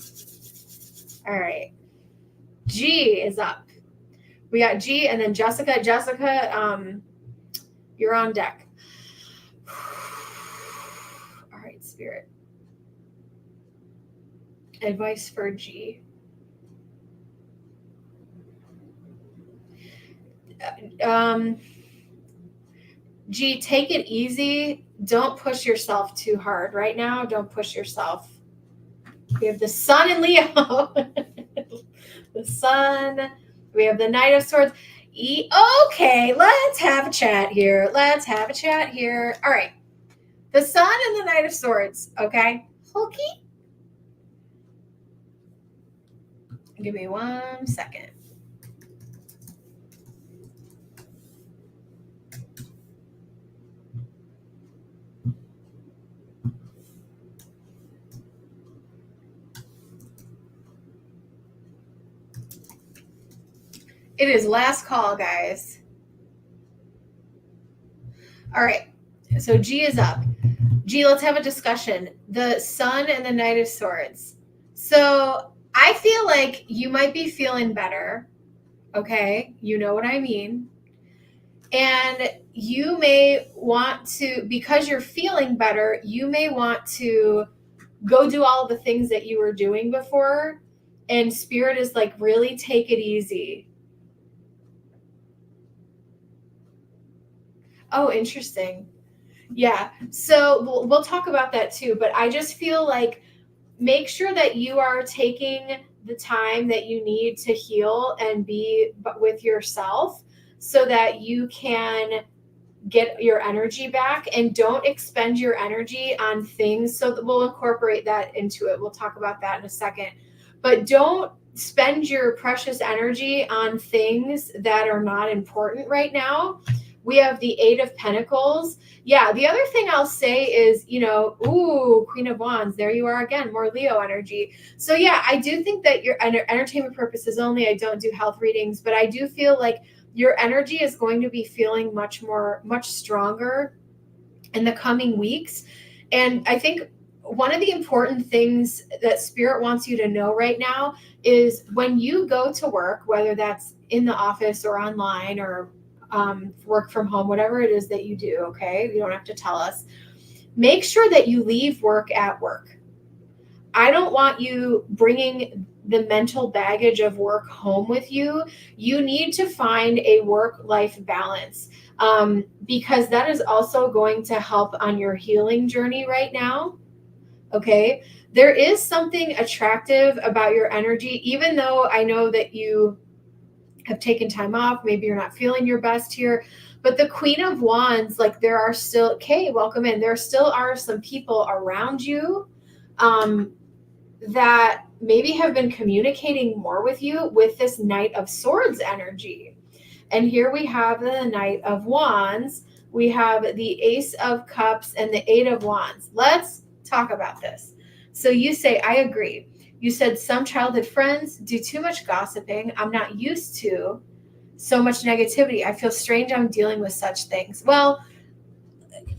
All right. G is up. We got G and then Jessica. Jessica, you're on deck. All right, Spirit. Advice for G. G, take it easy. Don't push yourself too hard right now. Don't push yourself. We have the Sun in Leo. The Sun. We have the Knight of Swords. Okay, let's have a chat here. All right. The Sun and the Knight of Swords. Okay. Okay. Give me 1 second. It is last call, guys. All right. So G is up. G, let's have a discussion. The Sun and the Knight of Swords. So I feel like you might be feeling better. Okay. You know what I mean. And you may want to, because you're feeling better, you may want to go do all the things that you were doing before. And Spirit is like, really take it easy. Oh, interesting. Yeah. So we'll talk about that too. But I just feel like make sure that you are taking the time that you need to heal and be with yourself so that you can get your energy back, and don't expend your energy on things. So we'll incorporate that into it. We'll talk about that in a second. But don't spend your precious energy on things that are not important right now. We have the Eight of Pentacles. Yeah, the other thing I'll say is, ooh, Queen of Wands. There you are again, more Leo energy. So yeah, I do think that your entertainment purposes only. I don't do health readings, but I do feel like your energy is going to be feeling much stronger in the coming weeks. And I think one of the important things that Spirit wants you to know right now is when you go to work, whether that's in the office or online or work from home, whatever it is that you do, okay? You don't have to tell us. Make sure that you leave work at work. I don't want you bringing the mental baggage of work home with you. You need to find a work-life balance because that is also going to help on your healing journey right now. Okay. There is something attractive about your energy, even though I know that you have taken time off. Maybe you're not feeling your best here. But the Queen of Wands, like there are still, okay, welcome in. There still are some people around you that maybe have been communicating more with you with this Knight of Swords energy. And here we have the Knight of Wands. We have the Ace of Cups and the Eight of Wands. Let's talk about this. So you say, I agree. You said some childhood friends do too much gossiping. I'm not used to so much negativity. I feel strange I'm dealing with such things. Well,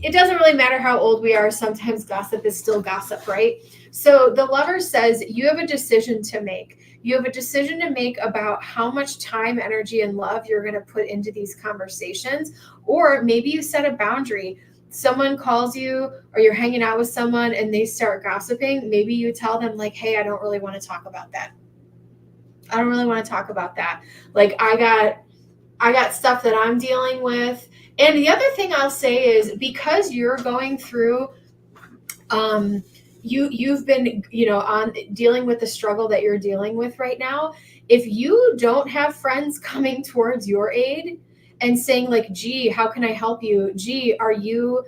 it doesn't really matter how old we are. Sometimes gossip is still gossip, right? So the Lover says you have a decision to make. You have a decision to make about how much time, energy, and love you're going to put into these conversations. Or maybe you set a boundary. Someone calls you or you're hanging out with someone and they start gossiping. Maybe you tell them like, hey, I don't really want to talk about that. I don't really want to talk about that. Like I got stuff that I'm dealing with. And the other thing I'll say is because you're going through, you've been, on dealing with the struggle that you're dealing with right now. If you don't have friends coming towards your aid and saying like, gee, how can I help you? Gee, are you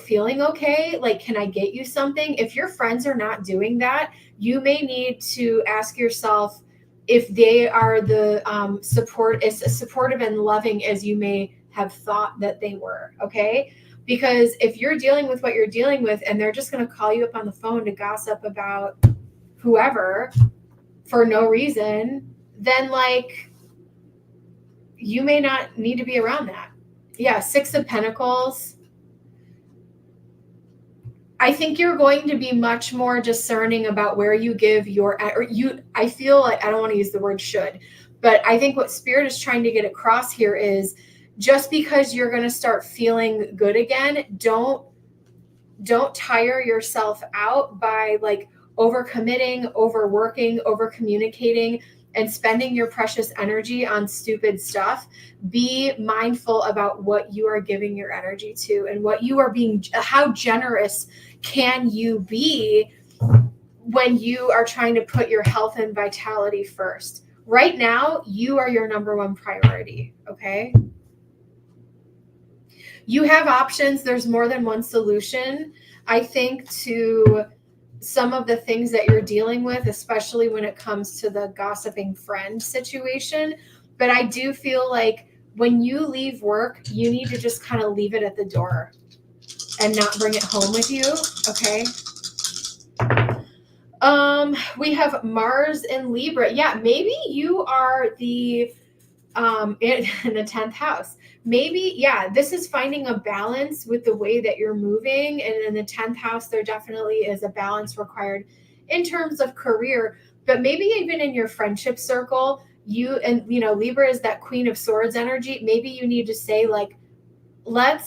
feeling okay? Like, can I get you something? If your friends are not doing that, you may need to ask yourself if they are the as supportive and loving as you may have thought that they were. Okay. Because if you're dealing with what you're dealing with and they're just going to call you up on the phone to gossip about whoever for no reason, then like you may not need to be around that. Yeah. Six of Pentacles. I think you're going to be much more discerning about where you give I feel like, I don't want to use the word should, but I think what Spirit is trying to get across here is just because you're going to start feeling good again, don't tire yourself out by like overcommitting, overworking, over communicating, and spending your precious energy on stupid stuff. Be mindful about what you are giving your energy to and what you are being, how generous can you be when you are trying to put your health and vitality first. Right now, you are your number one priority, okay? You have options. There's more than one solution, I think, to some of the things that you're dealing with, especially when it comes to the gossiping friend situation. But I do feel like when you leave work, you need to just kind of leave it at the door and not bring it home with you. Okay. We have Mars in Libra. Yeah, maybe you are the in the 10th house. Maybe, yeah, this is finding a balance with the way that you're moving. And in the 10th house, there definitely is a balance required in terms of career, but maybe even in your friendship circle, Libra is that Queen of Swords energy. Maybe you need to say, like, I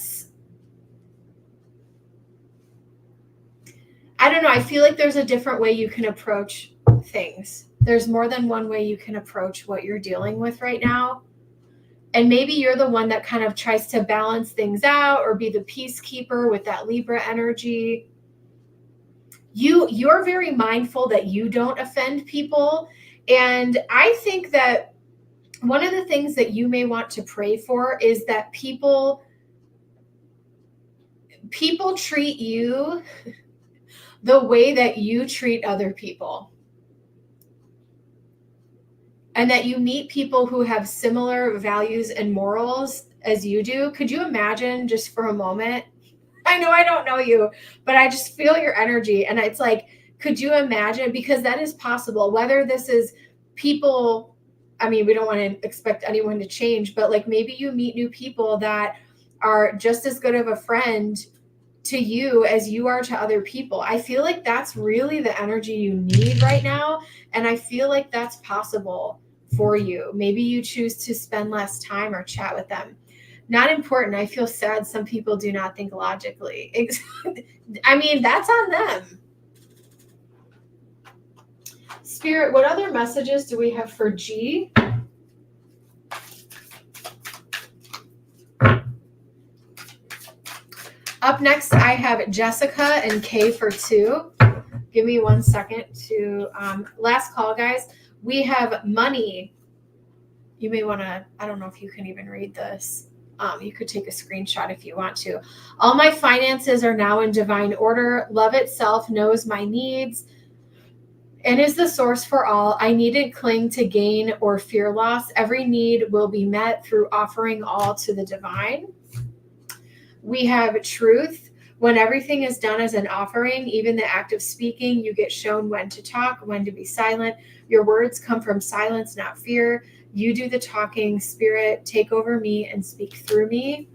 don't know. I feel like there's a different way you can approach things. There's more than one way you can approach what you're dealing with right now. And maybe you're the one that kind of tries to balance things out or be the peacekeeper with that Libra energy. You're very mindful that you don't offend people. And I think that one of the things that you may want to pray for is that people treat you the way that you treat other people. And that you meet people who have similar values and morals as you do. Could you imagine, just for a moment? I know I don't know you, but I just feel your energy. And it's like, could you imagine? Because that is possible. Whether this is people, I mean, we don't want to expect anyone to change, but like maybe you meet new people that are just as good of a friend to you as you are to other people. I feel like that's really the energy you need right now. And I feel like that's possible for you. Maybe you choose to spend less time or chat with them. Not important. I feel sad some people do not think logically. I mean, that's on them. Spirit, what other messages do we have for G? Up next, I have Jessica and K for 2. Give me 1 second to, last call, guys. We have money. You may want to, I don't know if you can even read this. You could take a screenshot if you want to. All my finances are now in divine order. Love itself knows my needs and is the source for all. I needn't cling to gain or fear loss. Every need will be met through offering all to the divine. We have truth. When everything is done as an offering, even the act of speaking, you get shown when to talk, when to be silent. Your words come from silence, not fear. You do the talking. Spirit, take over me and speak through me.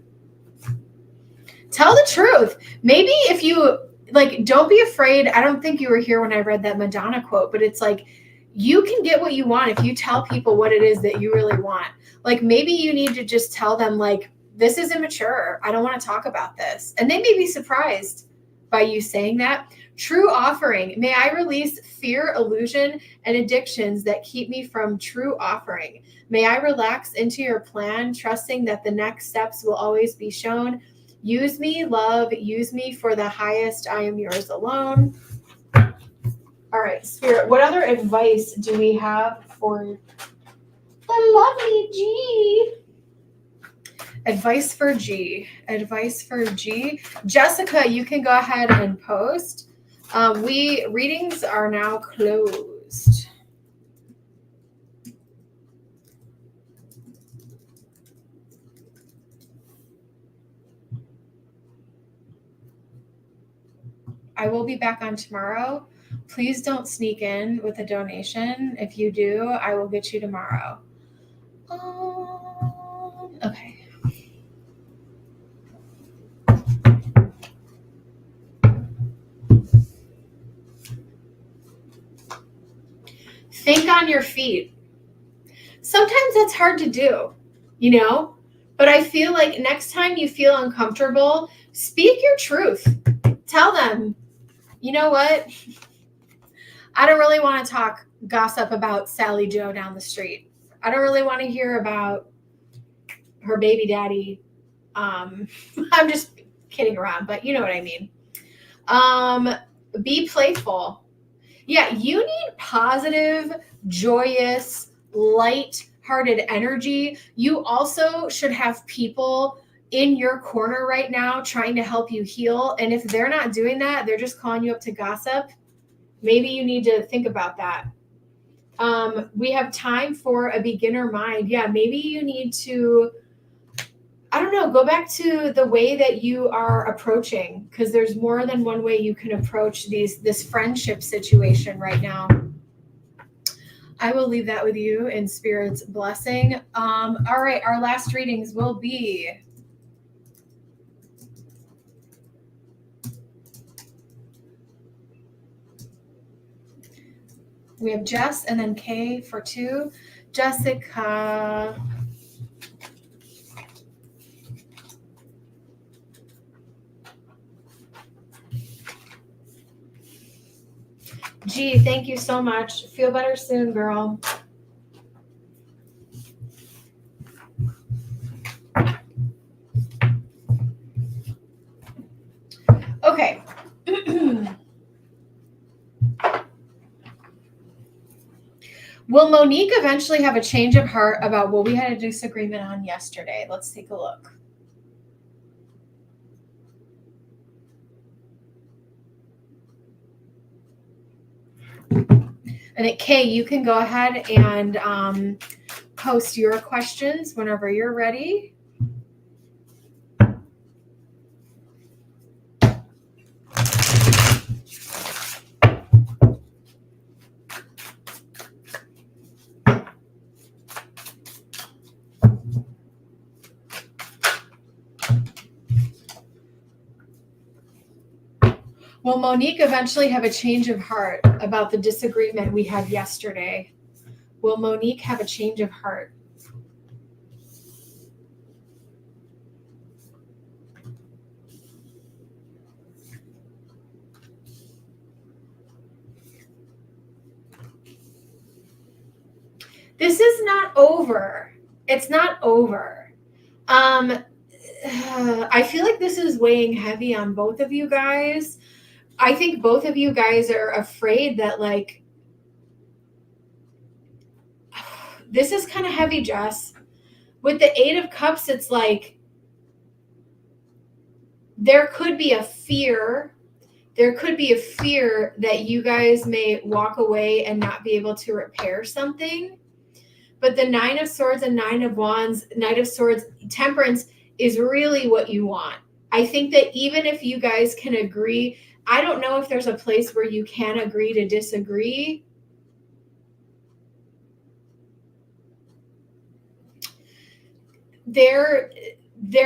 Tell the truth. Maybe if you, like, don't be afraid. I don't think you were here when I read that Madonna quote, but it's like, you can get what you want if you tell people what it is that you really want. Like, maybe you need to just tell them, like, this is immature. I don't want to talk about this. And they may be surprised by you saying that. True offering. May I release fear, illusion, and addictions that keep me from true offering. May I relax into your plan, trusting that the next steps will always be shown. Use me, love, use me for the highest. I am yours alone. All right, Spirit, what other advice do we have for the lovely G? Advice for G. Advice for G. Jessica, you can go ahead and post. Readings are now closed. I will be back on tomorrow. Please don't sneak in with a donation. If you do, I will get you tomorrow. Okay. Think on your feet. Sometimes that's hard to do, but I feel like next time you feel uncomfortable, speak your truth. Tell them, you know what? I don't really want to talk gossip about Sally Joe down the street. I don't really want to hear about her baby daddy. I'm just kidding around, but you know what I mean. Be playful. Yeah, you need positive, joyous, light-hearted energy. You also should have people in your corner right now trying to help you heal. And if they're not doing that, they're just calling you up to gossip. Maybe you need to think about that. We have time for a beginner mind. Yeah, maybe you need to, I don't know, go back to the way that you are approaching, because there's more than one way you can approach this friendship situation right now. I will leave that with you in Spirit's blessing. All right, our last readings will be we have Jess and then Kay for 2. Jessica. Gee, thank you so much. Feel better soon, girl. Okay. Will Monique eventually have a change of heart about what we had a disagreement on yesterday? Let's take a look. And Kay, you can go ahead and post your questions whenever you're ready. Will Monique eventually have a change of heart about the disagreement we had yesterday? Will Monique have a change of heart? This is not over. It's not over. I feel like this is weighing heavy on both of you guys. I think both of you guys are afraid that, like, this is kind of heavy, Jess. With the 8 of Cups, it's like there could be a fear. There could be a fear that you guys may walk away and not be able to repair something. But the 9 of Swords and 9 of Wands, Knight of Swords, Temperance is really what you want. I think that even if you guys can agree, I don't know if there's a place where you can agree to disagree. There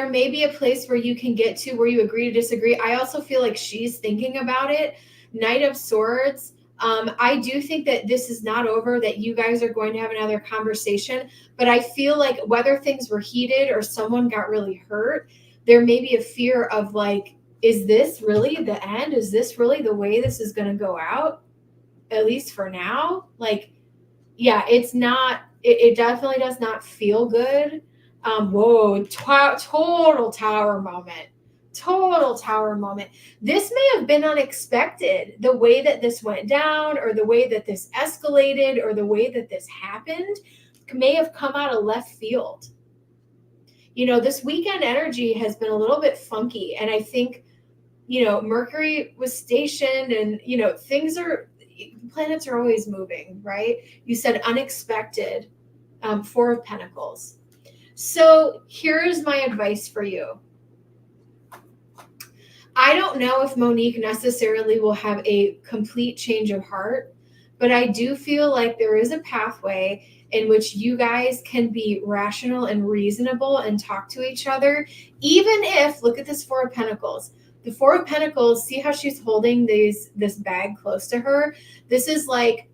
may be a place where you can get to where you agree to disagree. I also feel like she's thinking about it. Knight of Swords. I do think that this is not over, that you guys are going to have another conversation, but I feel like whether things were heated or someone got really hurt, there may be a fear of, like, is this really the end? Is this really the way this is going to go out? At least for now. Like, yeah, it's not, it definitely does not feel good. Whoa, total tower moment. Total tower moment. This may have been unexpected, the way that this went down, or the way that this escalated, or the way that this happened may have come out of left field. You know, this weekend energy has been a little bit funky, and I think, you know, Mercury was stationed, and, you know, planets are always moving, right? You said unexpected, 4 of Pentacles. So here's my advice for you. I don't know if Monique necessarily will have a complete change of heart, but I do feel like there is a pathway in which you guys can be rational and reasonable and talk to each other, even if, look at this 4 of Pentacles. The 4 of Pentacles, see how she's holding this bag close to her? This is like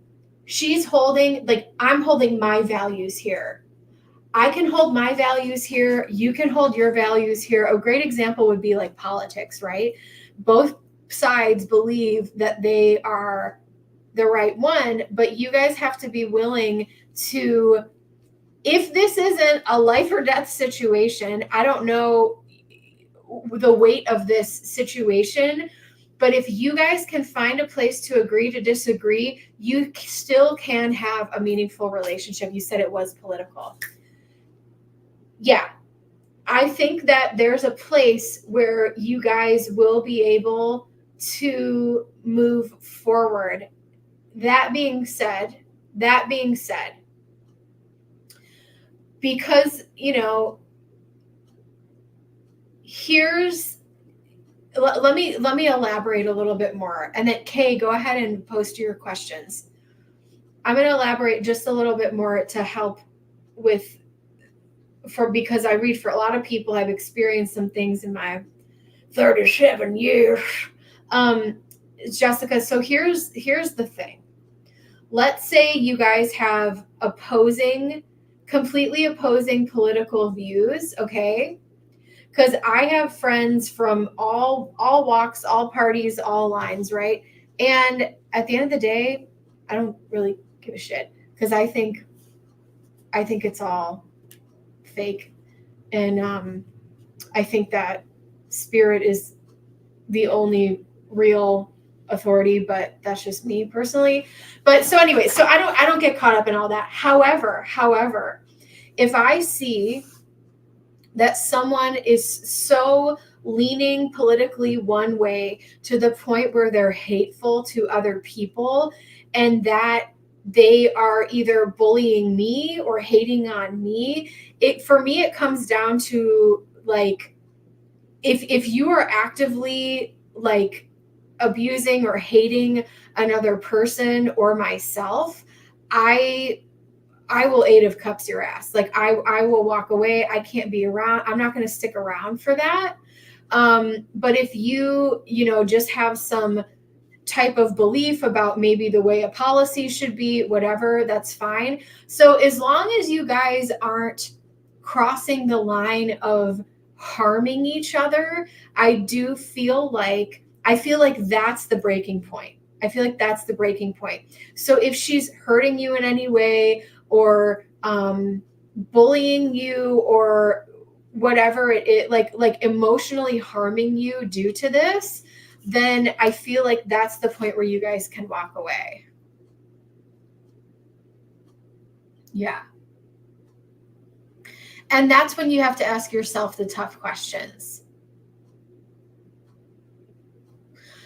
she's holding, like, I'm holding my values here. I can hold my values here. You can hold your values here. A great example would be like politics, right? Both sides believe that they are the right one, but you guys have to be willing to, if this isn't a life or death situation, I don't know the weight of this situation, but if you guys can find a place to agree to disagree, you still can have a meaningful relationship. You said it was political. Yeah, I think that there's a place where you guys will be able to move forward. That being said, because, you know, let me elaborate a little bit more, and then Kay, go ahead and post your questions. I'm going to elaborate just a little bit more to help with, because I read for a lot of people. I've experienced some things in my 37 years. Jessica, so here's the thing. Let's say you guys have completely opposing political views, okay? Because I have friends from all walks, all parties, all lines, right? And at the end of the day, I don't really give a shit, because I think it's all fake, and I think that spirit is the only real authority, but that's just me personally. But so anyway, so I don't get caught up in all that. However, if I see that someone is so leaning politically one way to the point where they're hateful to other people, and that they are either bullying me or hating on me, for me it comes down to, like, if you are actively, like, abusing or hating another person or myself, I will 8 of Cups your ass. Like, I will walk away. I can't be around. I'm not going to stick around for that. But if you just have some type of belief about maybe the way a policy should be, whatever, that's fine. So as long as you guys aren't crossing the line of harming each other, I feel like that's the breaking point. I feel like that's the breaking point. So if she's hurting you in any way, or bullying you, or whatever it like emotionally harming you due to this, then I feel like that's the point where you guys can walk away. Yeah. And that's when you have to ask yourself the tough questions.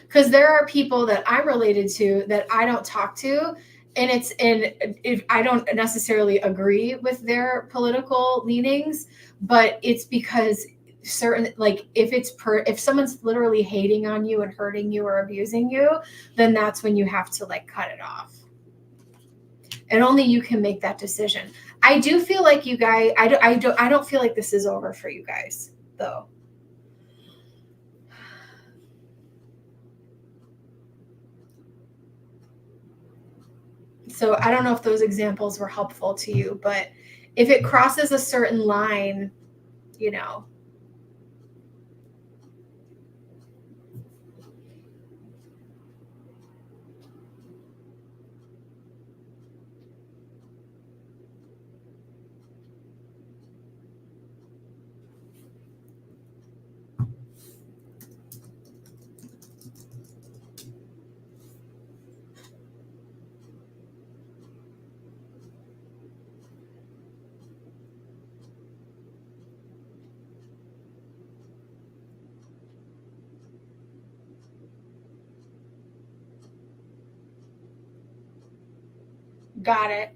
Because there are people that I'm related to that I don't talk to, and if I don't necessarily agree with their political leanings, but it's because certain, like, if someone's literally hating on you and hurting you or abusing you, then that's when you have to, like, cut it off. And only you can make that decision. I do feel like you guys, I don't feel like this is over for you guys, though. So I don't know if those examples were helpful to you, but if it crosses a certain line, you know. Got it.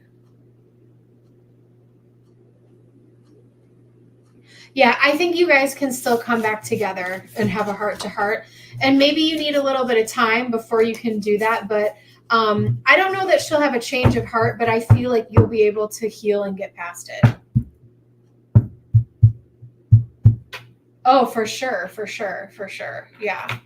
Yeah, I think you guys can still come back together and have a heart to heart. And maybe you need a little bit of time before you can do that. But I don't know that she'll have a change of heart, but I feel like you'll be able to heal and get past it. Oh, for sure, for sure, for sure. Yeah.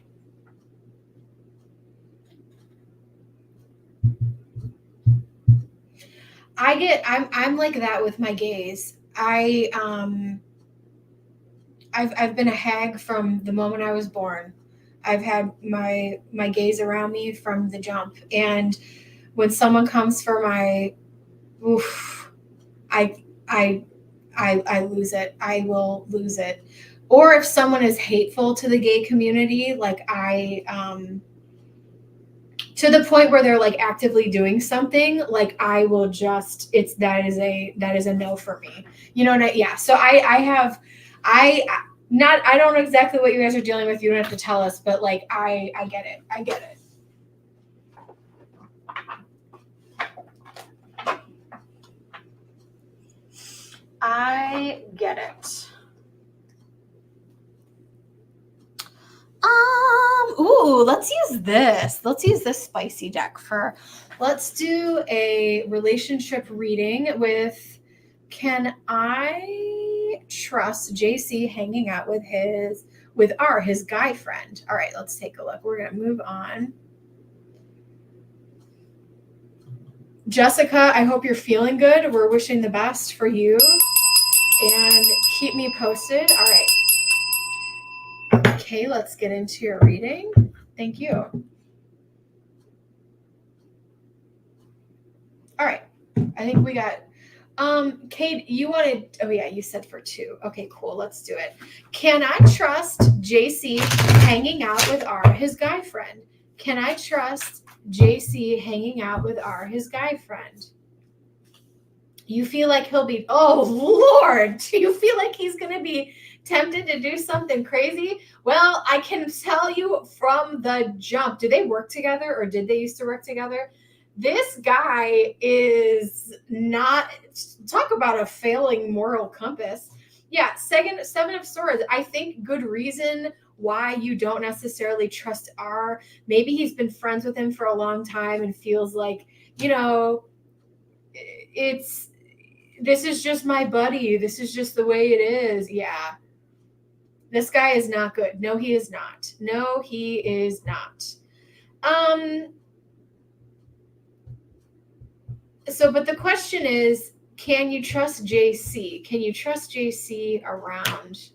I'm like that with my gaze. I've been a hag from the moment I was born. I've had my gaze around me from the jump. And when someone comes for my, oof, I lose it. I will lose it. Or if someone is hateful to the gay community, like to the point where they're, like, actively doing something, like, I will just, that is a no for me. You know what yeah. So I don't know exactly what you guys are dealing with. You don't have to tell us, but, like, I get it. I get it. I get it. Ooh, let's let's use this. Let's use this spicy deck for, let's do a relationship reading with, can I trust JC hanging out with his guy friend? All right, let's take a look. We're going to move on. Jessica, I hope you're feeling good. We're wishing the best for you. And keep me posted. All right. Okay, let's get into your reading. Thank you. All right. I think we got, Kate, you wanted, oh yeah, you said for 2. Okay, cool. Let's do it. Can I trust JC hanging out with his guy friend? Can I trust JC hanging out with his guy friend? You feel like he'll be, oh Lord, do you feel like he's going to be tempted to do something crazy? Well, I can tell you from the jump. Do they work together, or did they used to work together? This guy is not, talk about a failing moral compass. Yeah, Seven of Swords. I think good reason why you don't necessarily trust R. Maybe he's been friends with him for a long time and feels like, this is just my buddy. This is just the way it is. Yeah. This guy is not good. No, he is not. No, he is not. But the question is, can you trust JC? Can you trust JC around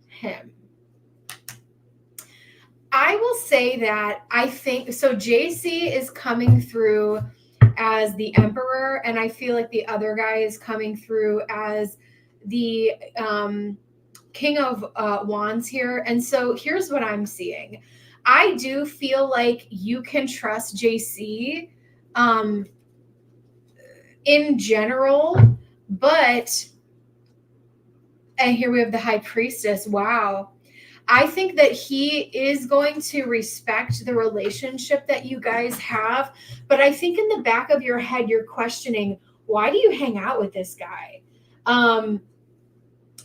him? I will say that I think, so JC is coming through as the Emperor, and I feel like the other guy is coming through as the King of Wands here. And so here's what I'm seeing. I do feel like you can trust JC in general, but, and here we have the High Priestess. Wow. I think that he is going to respect the relationship that you guys have. But I think in the back of your head, you're questioning, why do you hang out with this guy?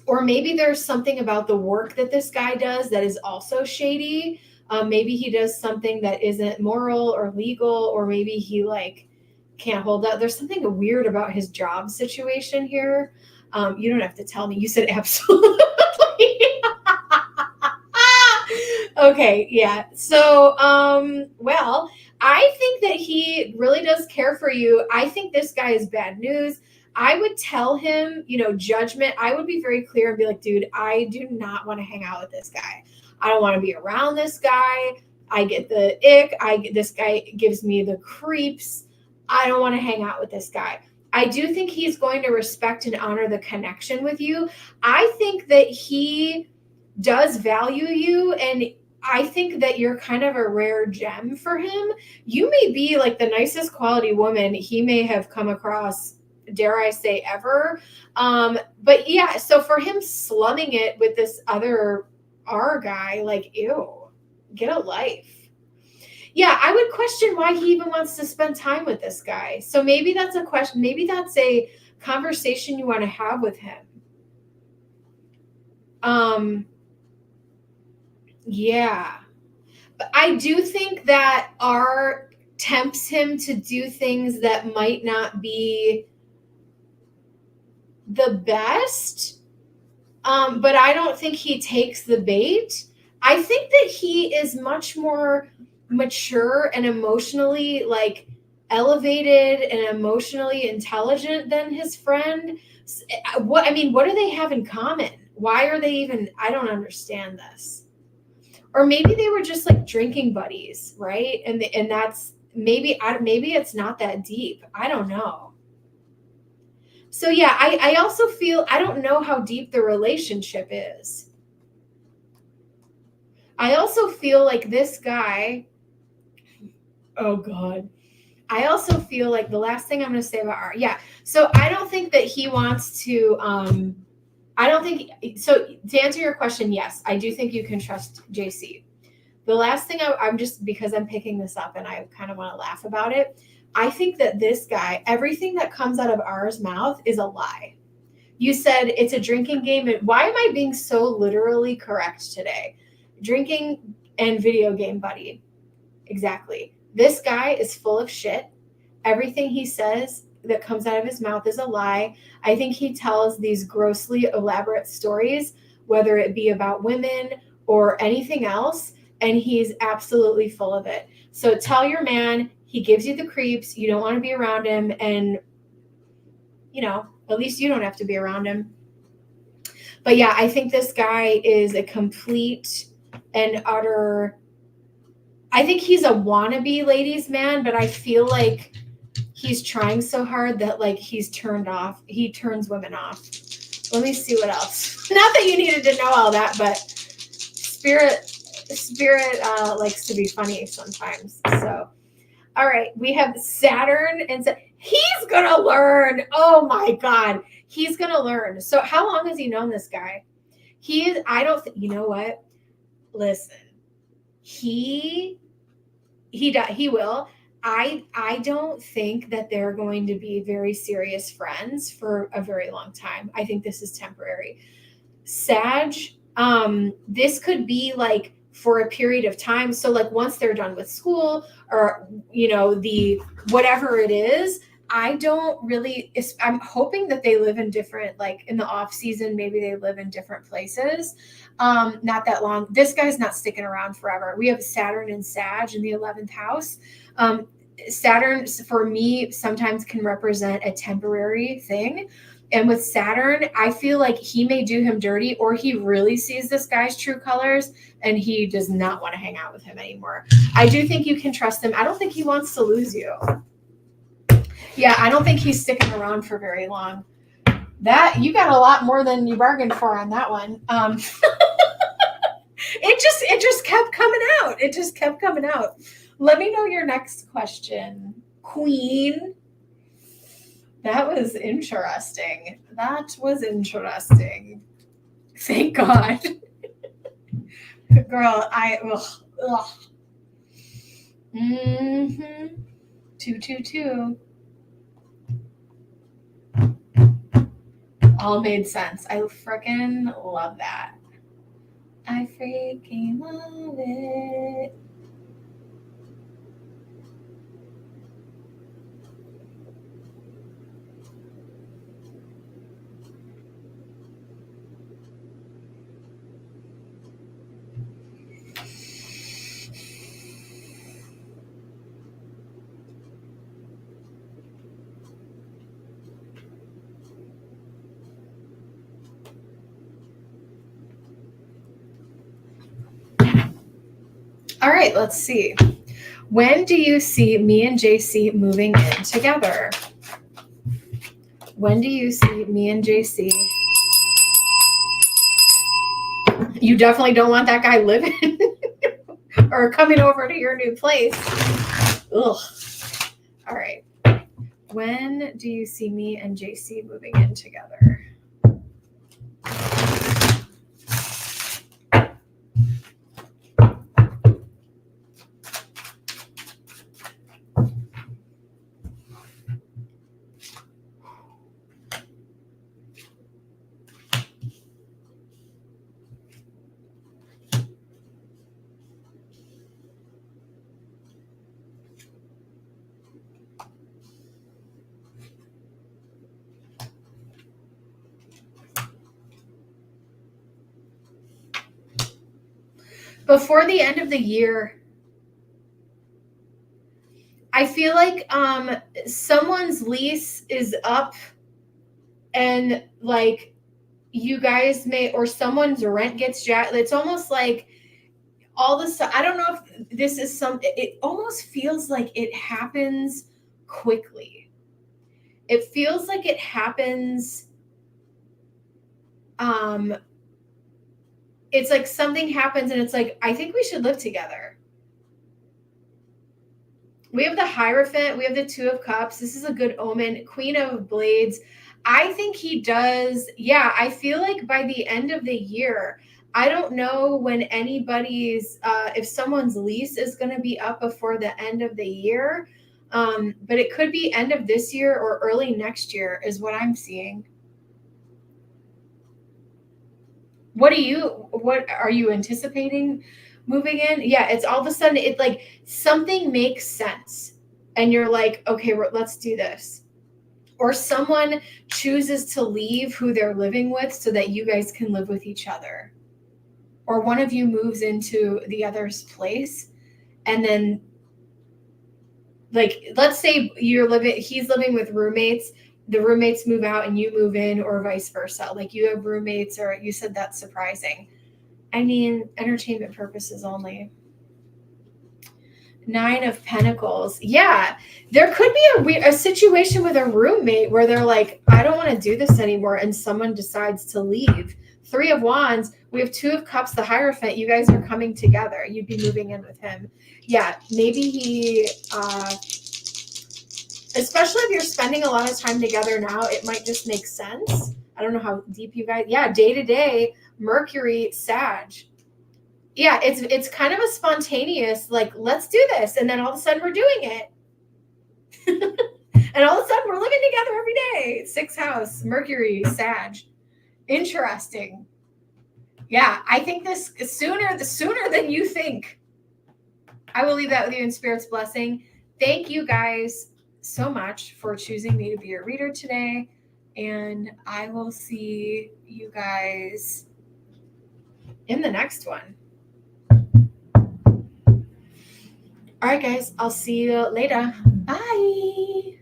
Or maybe there's something about the work that this guy does that is also shady. Maybe he does something that isn't moral or legal, or maybe he can't hold up. There's something weird about his job situation here. You don't have to tell me. You said absolutely. Okay, yeah. So, well, I think that he really does care for you. I think this guy is bad news. I would tell him, judgment. I would be very clear and be like, dude, I do not want to hang out with this guy. I don't want to be around this guy. I get the ick. This guy gives me the creeps. I don't want to hang out with this guy. I do think he's going to respect and honor the connection with you. I think that he does value you, and I think that you're kind of a rare gem for him. You may be like the nicest quality woman he may have come across, dare I say, ever. But yeah, so for him slumming it with this other R guy, ew, get a life. Yeah, I would question why he even wants to spend time with this guy. So maybe that's a question. Maybe that's a conversation you want to have with him. Yeah. But I do think that R tempts him to do things that might not be the best. But I don't think he takes the bait. I think that he is much more mature and emotionally elevated and emotionally intelligent than his friend. What do they have in common? Why are they even, I don't understand this. Or maybe they were just drinking buddies, right? And that's maybe it's not that deep. I don't know. So yeah, I also feel, I don't know how deep the relationship is. I also feel like this guy, oh God. I also feel like the last thing I'm going to say about Art. Yeah. So I don't think that he wants to, so to answer your question, yes, I do think you can trust JC. The last thing I'm just, because I'm picking this up and I kind of want to laugh about it. I think that this guy, everything that comes out of R's mouth is a lie. You said it's a drinking game. And why am I being so literally correct today? Drinking and video game buddy. Exactly. This guy is full of shit. Everything he says that comes out of his mouth is a lie. I think he tells these grossly elaborate stories, whether it be about women or anything else, and he's absolutely full of it. So tell your man he gives you the creeps, you don't want to be around him, and at least you don't have to be around him. But yeah, I think this guy is a complete and utter, I think he's a wannabe ladies man, but I feel like he's trying so hard that like he turns women off. Let me see what else. Not that you needed to know all that, but spirit likes to be funny sometimes. So, all right, we have Saturn, and he's gonna learn. Oh my God, he's gonna learn. So, how long has he known this guy? I don't think. You know what? Listen, he will. I don't think that they're going to be very serious friends for a very long time. I think this is temporary. Sag, this could be like for a period of time. So like once they're done with school or, the whatever it is, I'm hoping that they live in different, like in the off season, maybe they live in different places. Not that long. This guy's not sticking around forever. We have Saturn and Sag in the 11th house. Saturn, for me, sometimes can represent a temporary thing. And with Saturn, I feel like he may do him dirty, or he really sees this guy's true colors and he does not want to hang out with him anymore. I do think you can trust him. I don't think he wants to lose you. Yeah, I don't think he's sticking around for very long. That you got a lot more than you bargained for on that one. It just kept coming out. It just kept coming out. Let me know your next question, Queen. That was interesting. Thank God. Girl, ugh. 222. All made sense. I freaking love that. I freaking love it. All right, let's see. When do you see me and JC moving in together? When do you see me and JC? You definitely don't want that guy living or coming over to your new place. Ugh. All right. When do you see me and JC moving in together? Before the end of the year. I feel like someone's lease is up and like you guys may, or someone's rent gets jacked. It's almost like all this. I don't know if this is it almost feels like it happens quickly. It feels like it happens. It's like something happens and it's like, I think we should live together. We have the Hierophant. We have the Two of Cups. This is a good omen. Queen of Blades. I think he does. Yeah, I feel like by the end of the year, I don't know when anybody's, if someone's lease is going to be up before the end of the year. But it could be end of this year or early next year is what I'm seeing. What are you anticipating moving in. Yeah, it's all of a sudden it like something makes sense. And you're like, okay, let's do this. Or someone chooses to leave who they're living with so that you guys can live with each other. Or one of you moves into the other's place, and then like let's say he's living with roommates, the roommates move out and you move in, or vice versa. Like you have roommates, or you said that's surprising. I mean, entertainment purposes only. 9 of Pentacles. Yeah, there could be a situation with a roommate where they're like, I don't want to do this anymore, and someone decides to leave. 3 of Wands. We have 2 of Cups, the Hierophant. You guys are coming together. You'd be moving in with him. Yeah, maybe he, especially if you're spending a lot of time together now, it might just make sense. I don't know how deep you guys, yeah, day to day, Mercury, Sag. Yeah, it's kind of a spontaneous, like, let's do this. And then all of a sudden we're doing it. And all of a sudden we're living together every day. 6th house, Mercury, Sag. Interesting. Yeah, I think this is sooner than you think. I will leave that with you in Spirit's blessing. Thank you guys so much for choosing me to be your reader today. And I will see you guys in the next one. All right, guys, I'll see you later. Bye.